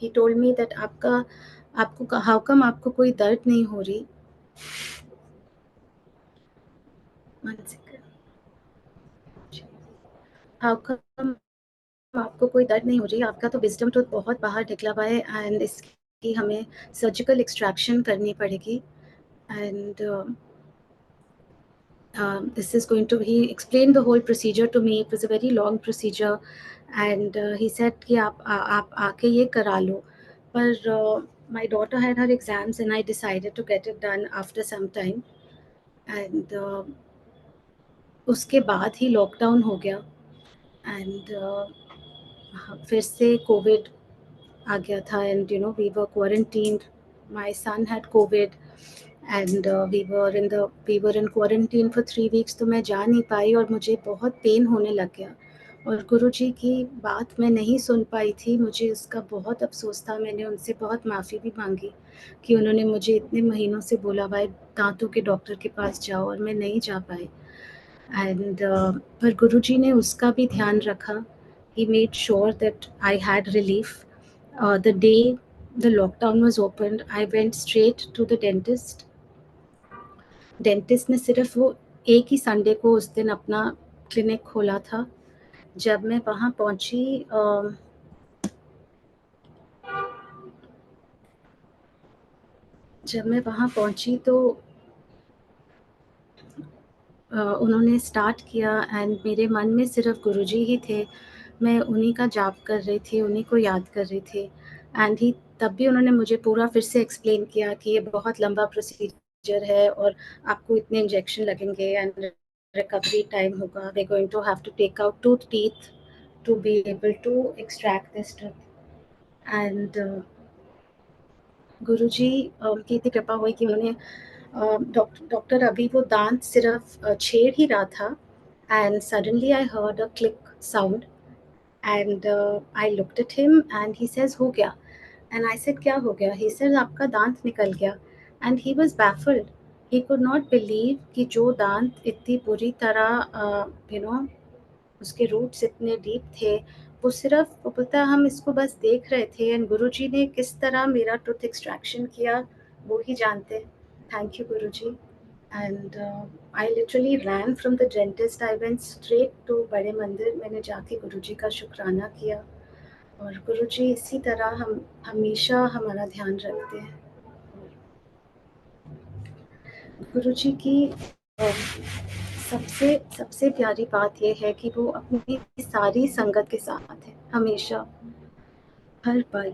he told me that आपको हाउ कम आपको कोई दर्द नहीं हो रही। हाउ कम आपको कोई दर्द नहीं हो रही, आपका तो विज़डम टूथ बहुत बाहर निकला हुआ है एंड इसकी हमें सर्जिकल एक्सट्रैक्शन करनी पड़ेगी। And this is going to, he explained the whole procedure to me. It was a very long procedure and he said कि आप आके ये करा लो। But my daughter had her exams and I decided to get it done after some time. And उसके बाद ही lockdown हो गया and फिर से कोविड आ गया था and we were quarantined. My son had covid and we were in quarantine for 3 weeks. तो मैं जा नहीं पाई और मुझे बहुत पेन होने लग गया और गुरुजी की बात मैं नहीं सुन पाई थी. मुझे उसका बहुत अफसोस था. मैंने उनसे बहुत माफ़ी भी मांगी कि उन्होंने मुझे इतने महीनों से बोला भाई दांतों के डॉक्टर के पास जाओ और मैं नहीं जा पाई. एंड पर गुरुजी ने उसका भी ध्यान रखा. He made sure that I had relief. The day the lockdown was opened, I went straight to the dentist. Dentist ने सिर्फ वो एक ही संडे को उस दिन अपना क्लिनिक खोला था. जब मैं वहाँ पहुँची तो उन्होंने स्टार्ट किया एंड मेरे मन में सिर्फ गुरुजी ही थे. मैं उन्हीं का जाप कर रही थी, उन्हीं को याद कर रही थी. एंड ही तब भी उन्होंने मुझे पूरा फिर से एक्सप्लेन किया कि ये बहुत लंबा प्रोसीजर है और आपको इतने इंजेक्शन लगेंगे एंड रिकवरी टाइम होगा. We going to have to take out tooth teeth to be able to extract this tooth. And Guruji की इतनी कृपा हुई कि उन्होंने डॉक्टर अभी वो दांत सिर्फ छेड़ ही रहा था and suddenly I heard a click sound and I looked at him and he says हो गया. एंड आई सेड क्या हो गया. ही सेड आपका दांत निकल गया. And he was baffled. He could not believe कि जो दांत इतनी बुरी तरह उसके रूट्स इतने डीप थे, वो सिर्फ वो बोलता है हम इसको बस देख रहे थे एंड गुरुजी ने किस तरह मेरा टूथ एक्सट्रैक्शन किया वो ही जानते. Thank you Guruji. And I literally ran from the dentist. I went straight to बड़े मंदिर. मैंने जाके गुरुजी का शुक्राना किया और गुरुजी इसी तरह हम हमेशा हमारा ध्यान रखते हैं. गुरुजी की सबसे सबसे प्यारी बात यह है कि वो अपनी सारी संगत के साथ है हमेशा, हर पल.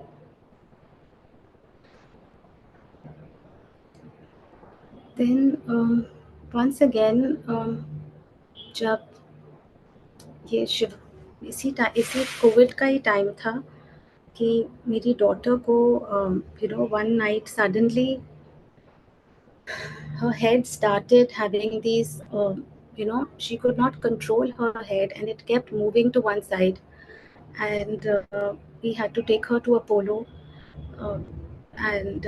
देन वंस अगेन जब ये इसी कोविड का ही टाइम था कि मेरी डॉटर को one night suddenly her head started having these she could not control her head and it kept moving to one side. And we had to take her to Apollo. uh, and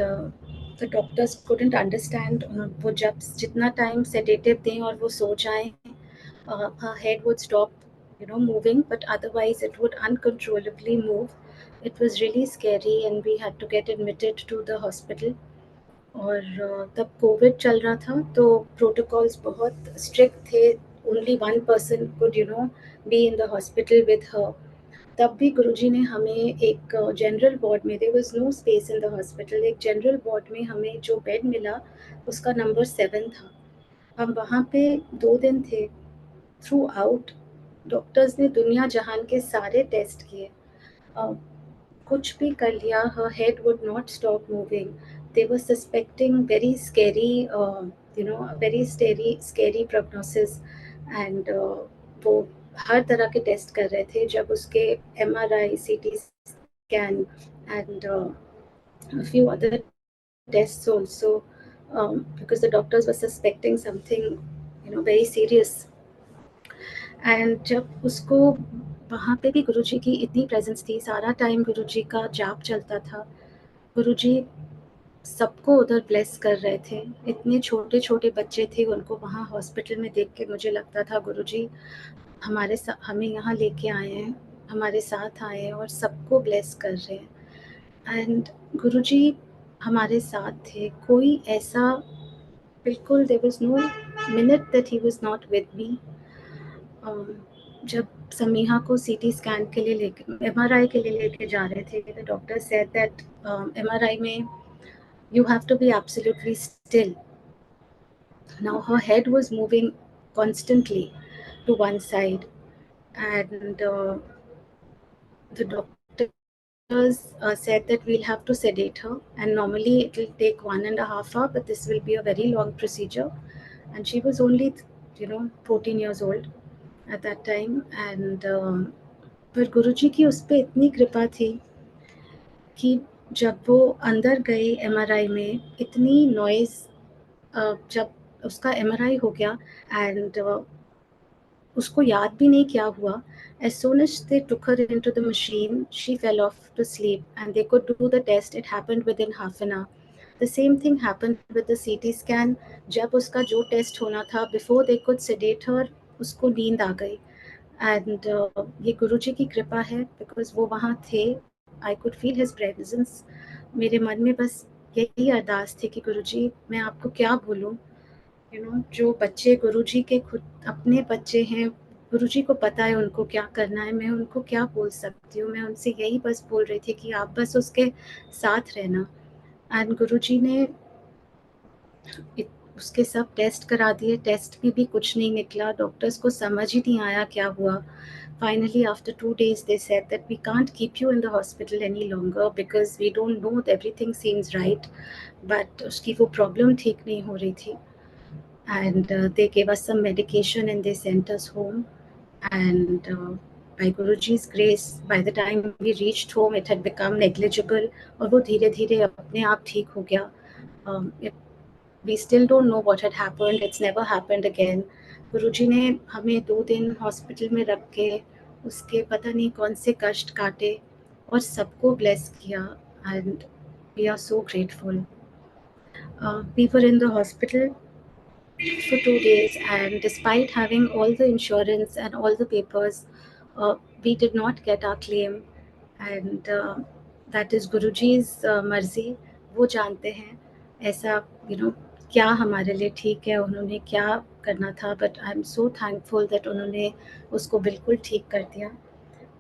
the doctors couldn't understand वो जब जितना time sedative दें और वो सो जाएं, her head would stop moving, but otherwise it would uncontrollably move. It was really scary and we had to get admitted to the hospital. और तब Covid चल रहा था तो प्रोटोकॉल्स बहुत स्ट्रिक्ट थे. Only one person could be in the hospital with her. तब भी गुरुजी ने हमें एक जनरल वार्ड में, there was no space in the hospital, एक जनरल वार्ड में हमें जो बेड मिला उसका नंबर 7 था. हम वहाँ पे 2 दिन थे. थ्रू आउट डॉक्टर्स ने दुनिया जहान के सारे टेस्ट किए, कुछ भी कर लिया, her head would not stop moving. They were suspecting very scary prognosis. And वो हर तरह के टेस्ट कर रहे थे. जब उसके MRI, CT scan and a few other tests also, because the doctors were suspecting something very serious. And जब उसको वहाँ पे भी गुरुजी की इतनी प्रेजेंस थी. सारा टाइम गुरुजी का जाप चलता था. गुरुजी सबको उधर ब्लेस कर रहे थे. इतने छोटे छोटे बच्चे थे, उनको वहाँ हॉस्पिटल में देख के मुझे लगता था गुरुजी हमें यहाँ लेके आए हैं, हमारे साथ आए हैं और सबको ब्लेस कर रहे हैं. एंड गुरुजी हमारे साथ थे. कोई ऐसा बिल्कुल there was no minute that he was not with me. जब समीहा को CT स्कैन के लिए MRI के लिए लेके जा रहे थे, the doctor said that MRI में you have to be absolutely still. Now her head was moving constantly to one side and the doctor said that we'll have to sedate her, and normally it will take 1.5 hours, but this will be a very long procedure. And she was only 14 years old at that time. And पर गुरुजी की उस पर इतनी कृपा थी कि जब वो अंदर गए एमआरआई में, इतनी नॉइज़, जब उसका एमआरआई हो गया एंड उसको याद भी नहीं क्या हुआ. As soon as they took her into the machine, she fell off to sleep and they could do the test. It happened within half an hour. The same thing happened with the CT scan. जब उसका जो test होना था, before they could sedate her, उसको नींद आ गई. And ये गुरुजी की कृपा है, बिकॉज वो वहाँ थे. I could feel his presence. मेरे मन में बस यही अरदास थी कि गुरुजी, मैं आपको क्या बोलूँ. जो बच्चे गुरुजी के खुद अपने बच्चे हैं, गुरुजी को पता है उनको क्या करना है. मैं उनको क्या बोल सकती हूँ. मैं उनसे यही बस बोल रही थी कि आप बस उसके साथ रहना. एंड गुरुजी ने उसके सब टेस्ट करा दिए. टेस्ट में भी कुछ नहीं निकला. डॉक्टर्स को समझ ही नहीं आया क्या हुआ. Finally, after 2 days, they said that we can't keep you in the hospital any longer because we don't know that everything seems right, but उसकी वो problem ठीक नहीं हो रही थी. And they gave us some medication and they sent us home. And by Guruji's grace, by the time we reached home, it had become negligible. और वो धीरे धीरे अपने आप ठीक हो गया. We still don't know what had happened. It's never happened again. गुरुजी ने हमें 2 दिन हॉस्पिटल में रख के उसके पता नहीं कौन से कष्ट काटे और सबको ब्लेस किया. And we are so grateful. We were in the hospital for 2 days, and despite having all the insurance and all the papers, we did not get our claim. And that is Guruji's मर्जी. वो जानते हैं ऐसा क्या हमारे लिए ठीक है, उन्होंने क्या करना था. But I am so thankful that उन्होंने उसको बिल्कुल ठीक कर दिया.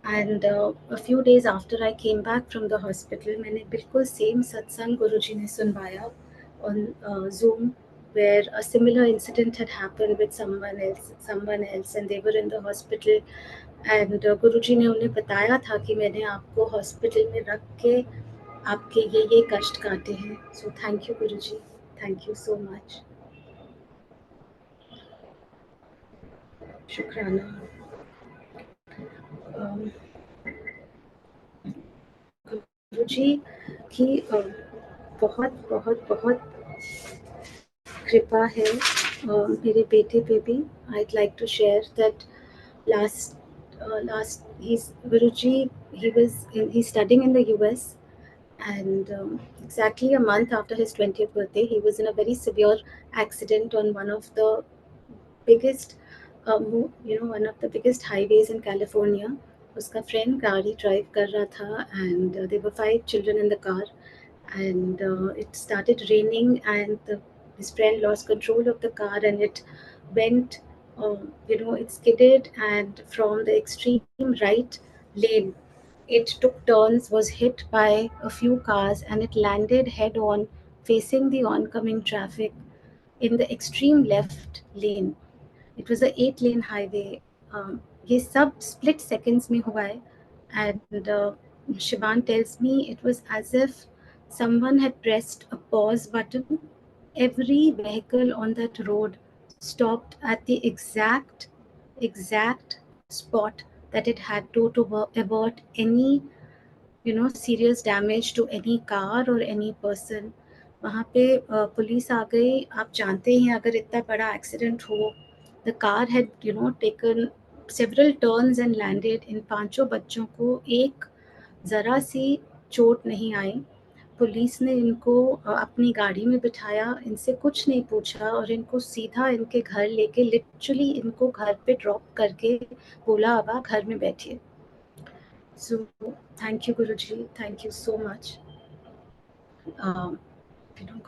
And a few days after I came back from the hospital, मैंने बिल्कुल सेम सत्संग गुरुजी ने सुनवाया on Zoom, where a similar incident had happened with someone else, and they were in the hospital. And गुरुजी ने उन्हें बताया था कि मैंने आपको हॉस्पिटल में रख के आपके ये कष्ट काटे हैं. So thank you Guruji, thank you so much. शुक्राना. गुरुजी की बहुत बहुत बहुत कृपा है मेरे बेटे पे भी. I'd like to share that last Guruji, he's studying in the US, and exactly a month after his 20th birthday, he was in a very severe accident on one of the biggest one of the biggest highways in California. उसका friend गाड़ी drive कर रहा था, and there were 5 children in the car, and it started raining, and his friend lost control of the car, and it went it skidded, and from the extreme right lane it took turns, was hit by a few cars, and it landed head on facing the oncoming traffic in the extreme left lane. It was a 8-lane highway. ये सब split seconds में हुआ है. And Shivan tells me it was as if someone had pressed a pause button. Every vehicle on that road stopped at the exact spot that it had to avert any serious damage to any car or any person. वहाँ पे police आ गई. आप जानते हैं अगर इतना बड़ा accident हो, the car had taken several turns and landed. इन 5 बच्चों को एक ज़रा सी चोट नहीं आई. पुलिस ने इनको अपनी गाड़ी में बिठाया, इनसे कुछ नहीं पूछा और इनको सीधा इनके घर लेके लिटरली इनको घर पे ड्रॉप करके बोला अब आप घर में बैठिए. So thank you Guruji, thank you so much.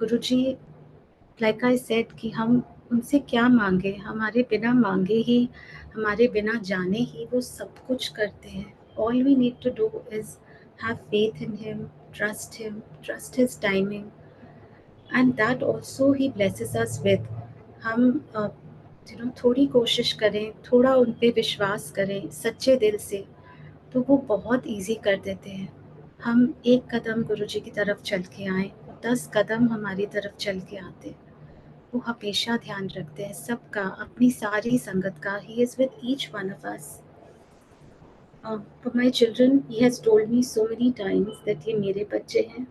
Guruji, like I said कि हम उनसे क्या मांगे, हमारे बिना मांगे ही, हमारे बिना जाने ही वो सब कुछ करते हैं. All we need to do is have faith in him, trust his timing, and that also he blesses us with. हम थोड़ी कोशिश करें, थोड़ा उन पे विश्वास करें सच्चे दिल से, तो वो बहुत ईजी कर देते हैं. हम एक कदम गुरुजी की तरफ चल के आए, 10 कदम हमारी तरफ चल के आते। वो हमेशा ध्यान रखते हैं सबका, अपनी सारी संगत का। ही is with each one of us. For my children, he has told me so many times that ये मेरे बच्चे हैं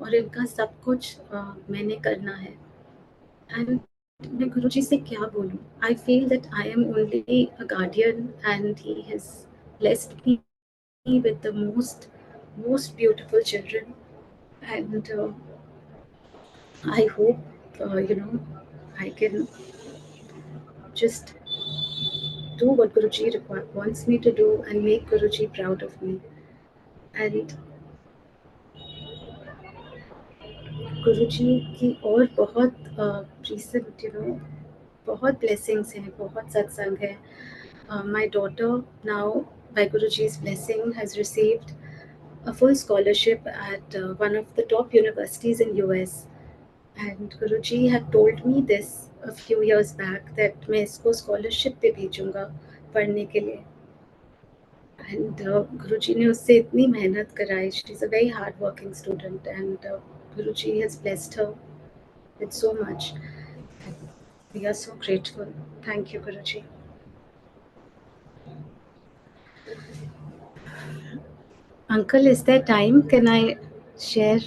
और इनका सब कुछ मैंने करना है। And मैं गुरुजी से क्या बोलूँ? I feel that I am only a guardian and he has blessed me with the most beautiful children. And I hope I can just do what Guruji wants me to do and make Guruji proud of me. And गुरुजी की और बहुत recent बहुत blessings हैं, बहुत सत्संग है. My daughter now, by Guruji's blessing, has received a full scholarship at one of the top universities in US. And Guruji had told me this a few years back that मैं इसको scholarship पे भेजूँगा पढ़ने के लिए. And Guruji ने उससे इतनी मेहनत कराई. She's a very hard-working student, and Guruji has blessed her with so much. We are so grateful. Thank you, Guruji. Uncle, is there time? Can I share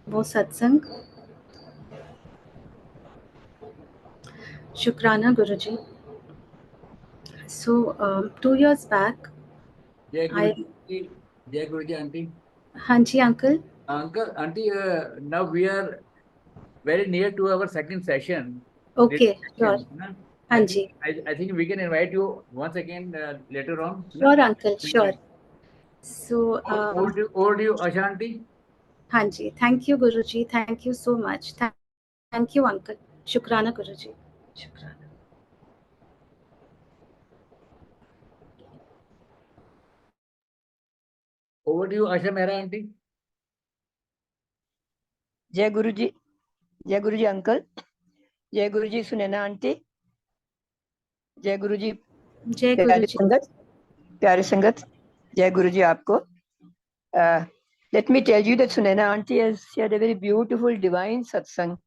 वो सत्संग? शुक्राना गुरुजी. So 2 years back, जय I गुरुजी, जय गुरुजी aunty. हाँ जी uncle. Uncle, auntie, now we are very near to our second session. Okay, sure. Na? हाँ I जी. think I think we can invite you once again later on. Sure, uncle. Sure. So Over to you, Ashanti. हाँ जी. Thank you, Guruji. Thank you so much. Thank you, uncle. शुक्राना गुरुजी. शुक्राना. Over to you, Asha Mehra aunty. जय गुरुजी. जय गुरुजी uncle. जय गुरुजी Sunaina aunty. जय गुरुजी जय प्यारे गुरुजी. संगत. प्यारे संगत, जय गुरुजी आपको. Let me tell you that Sunaina auntie has shared a very beautiful divine satsang.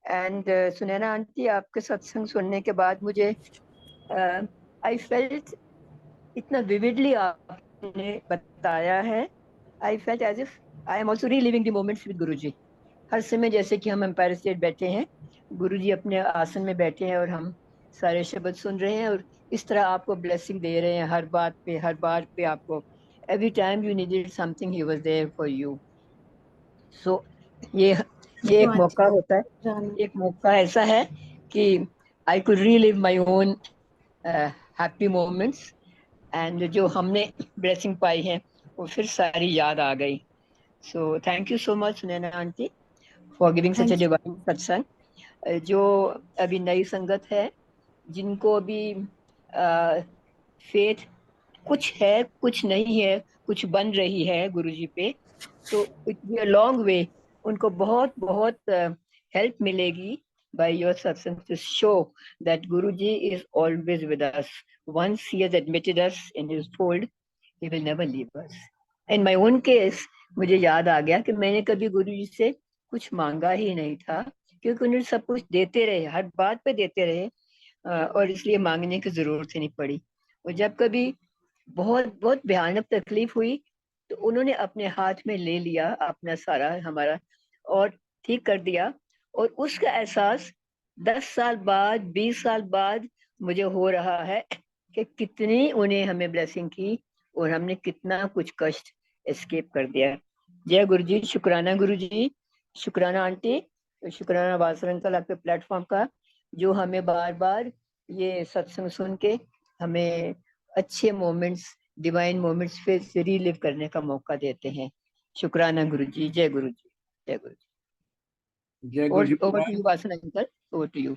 And Sunaina auntie, आपके सत्संग सुनने के बाद मुझे I felt इतना vividly आपने बताया है. I felt as if I am also reliving the moments with Guruji. हर समय जैसे कि हम एम्पायर स्टेट बैठे हैं, गुरुजी अपने आसन में बैठे हैं और हम सारे शब्द सुन रहे हैं और इस तरह आपको ब्लेसिंग दे रहे हैं हर बात पे आपको. Every time you needed something, he was there for you. So ये एक मौका होता है, एक मौका ऐसा है कि I could relive my own happy moments and जो हमने ब्लेसिंग पाई है वो फिर सारी याद आ गई. So thank you so much Sunaina auntie for giving such a divine satsang. जो अभी नई संगत है, जिनको अभी फेथ कुछ है कुछ नहीं है, कुछ बन रही है गुरुजी पे, तो it be a long way. उनको बहुत बहुत हेल्प मिलेगी by your satsang to show that Guruji is always with us. Once he has admitted us in his fold, he will never leave us. In my own case, मुझे याद आ गया कि मैंने कभी गुरुजी से कुछ मांगा ही नहीं था, क्योंकि उन्होंने सब कुछ देते रहे, हर बात पे देते रहे, और इसलिए मांगने की जरूरत ही नहीं पड़ी. और जब कभी बहुत बहुत भयानक तकलीफ हुई तो उन्होंने अपने हाथ में ले लिया अपना सारा हमारा और ठीक कर दिया. और उसका एहसास 10 साल बाद 20 साल बाद मुझे हो रहा है कि कितनी उन्हें हमें ब्लेसिंग की और हमने कितना कुछ कष्ट एस्केप कर दिया. जय गुरुजी. शुक्राना गुरुजी, शुक्राना आंटी, शुक्राना वासर अंकल आपके प्लेटफॉर्म का, जो हमें बार बार ये सत्संग सुन के हमें अच्छे मोमेंट्स, डिवाइन मोमेंट्स फिर से रीलिव करने का मौका देते हैं. शुक्राना गुरुजी. जय गुरुजी. जय गुरुजी. जय गुरुजी. Over to you, Vasan uncle. Over to you.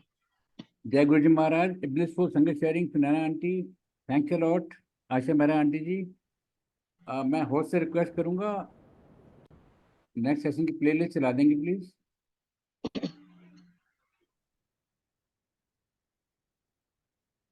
जय Guruji Maharaj. Blissful sangat sharing Sunaina aunty. Thanks a lot Asha Mehra aunty ji. मैं होस्ट से रिक्वेस्ट करूंगा नेक्स्ट सेशन की प्लेलिस्ट चला देंगे प्लीज.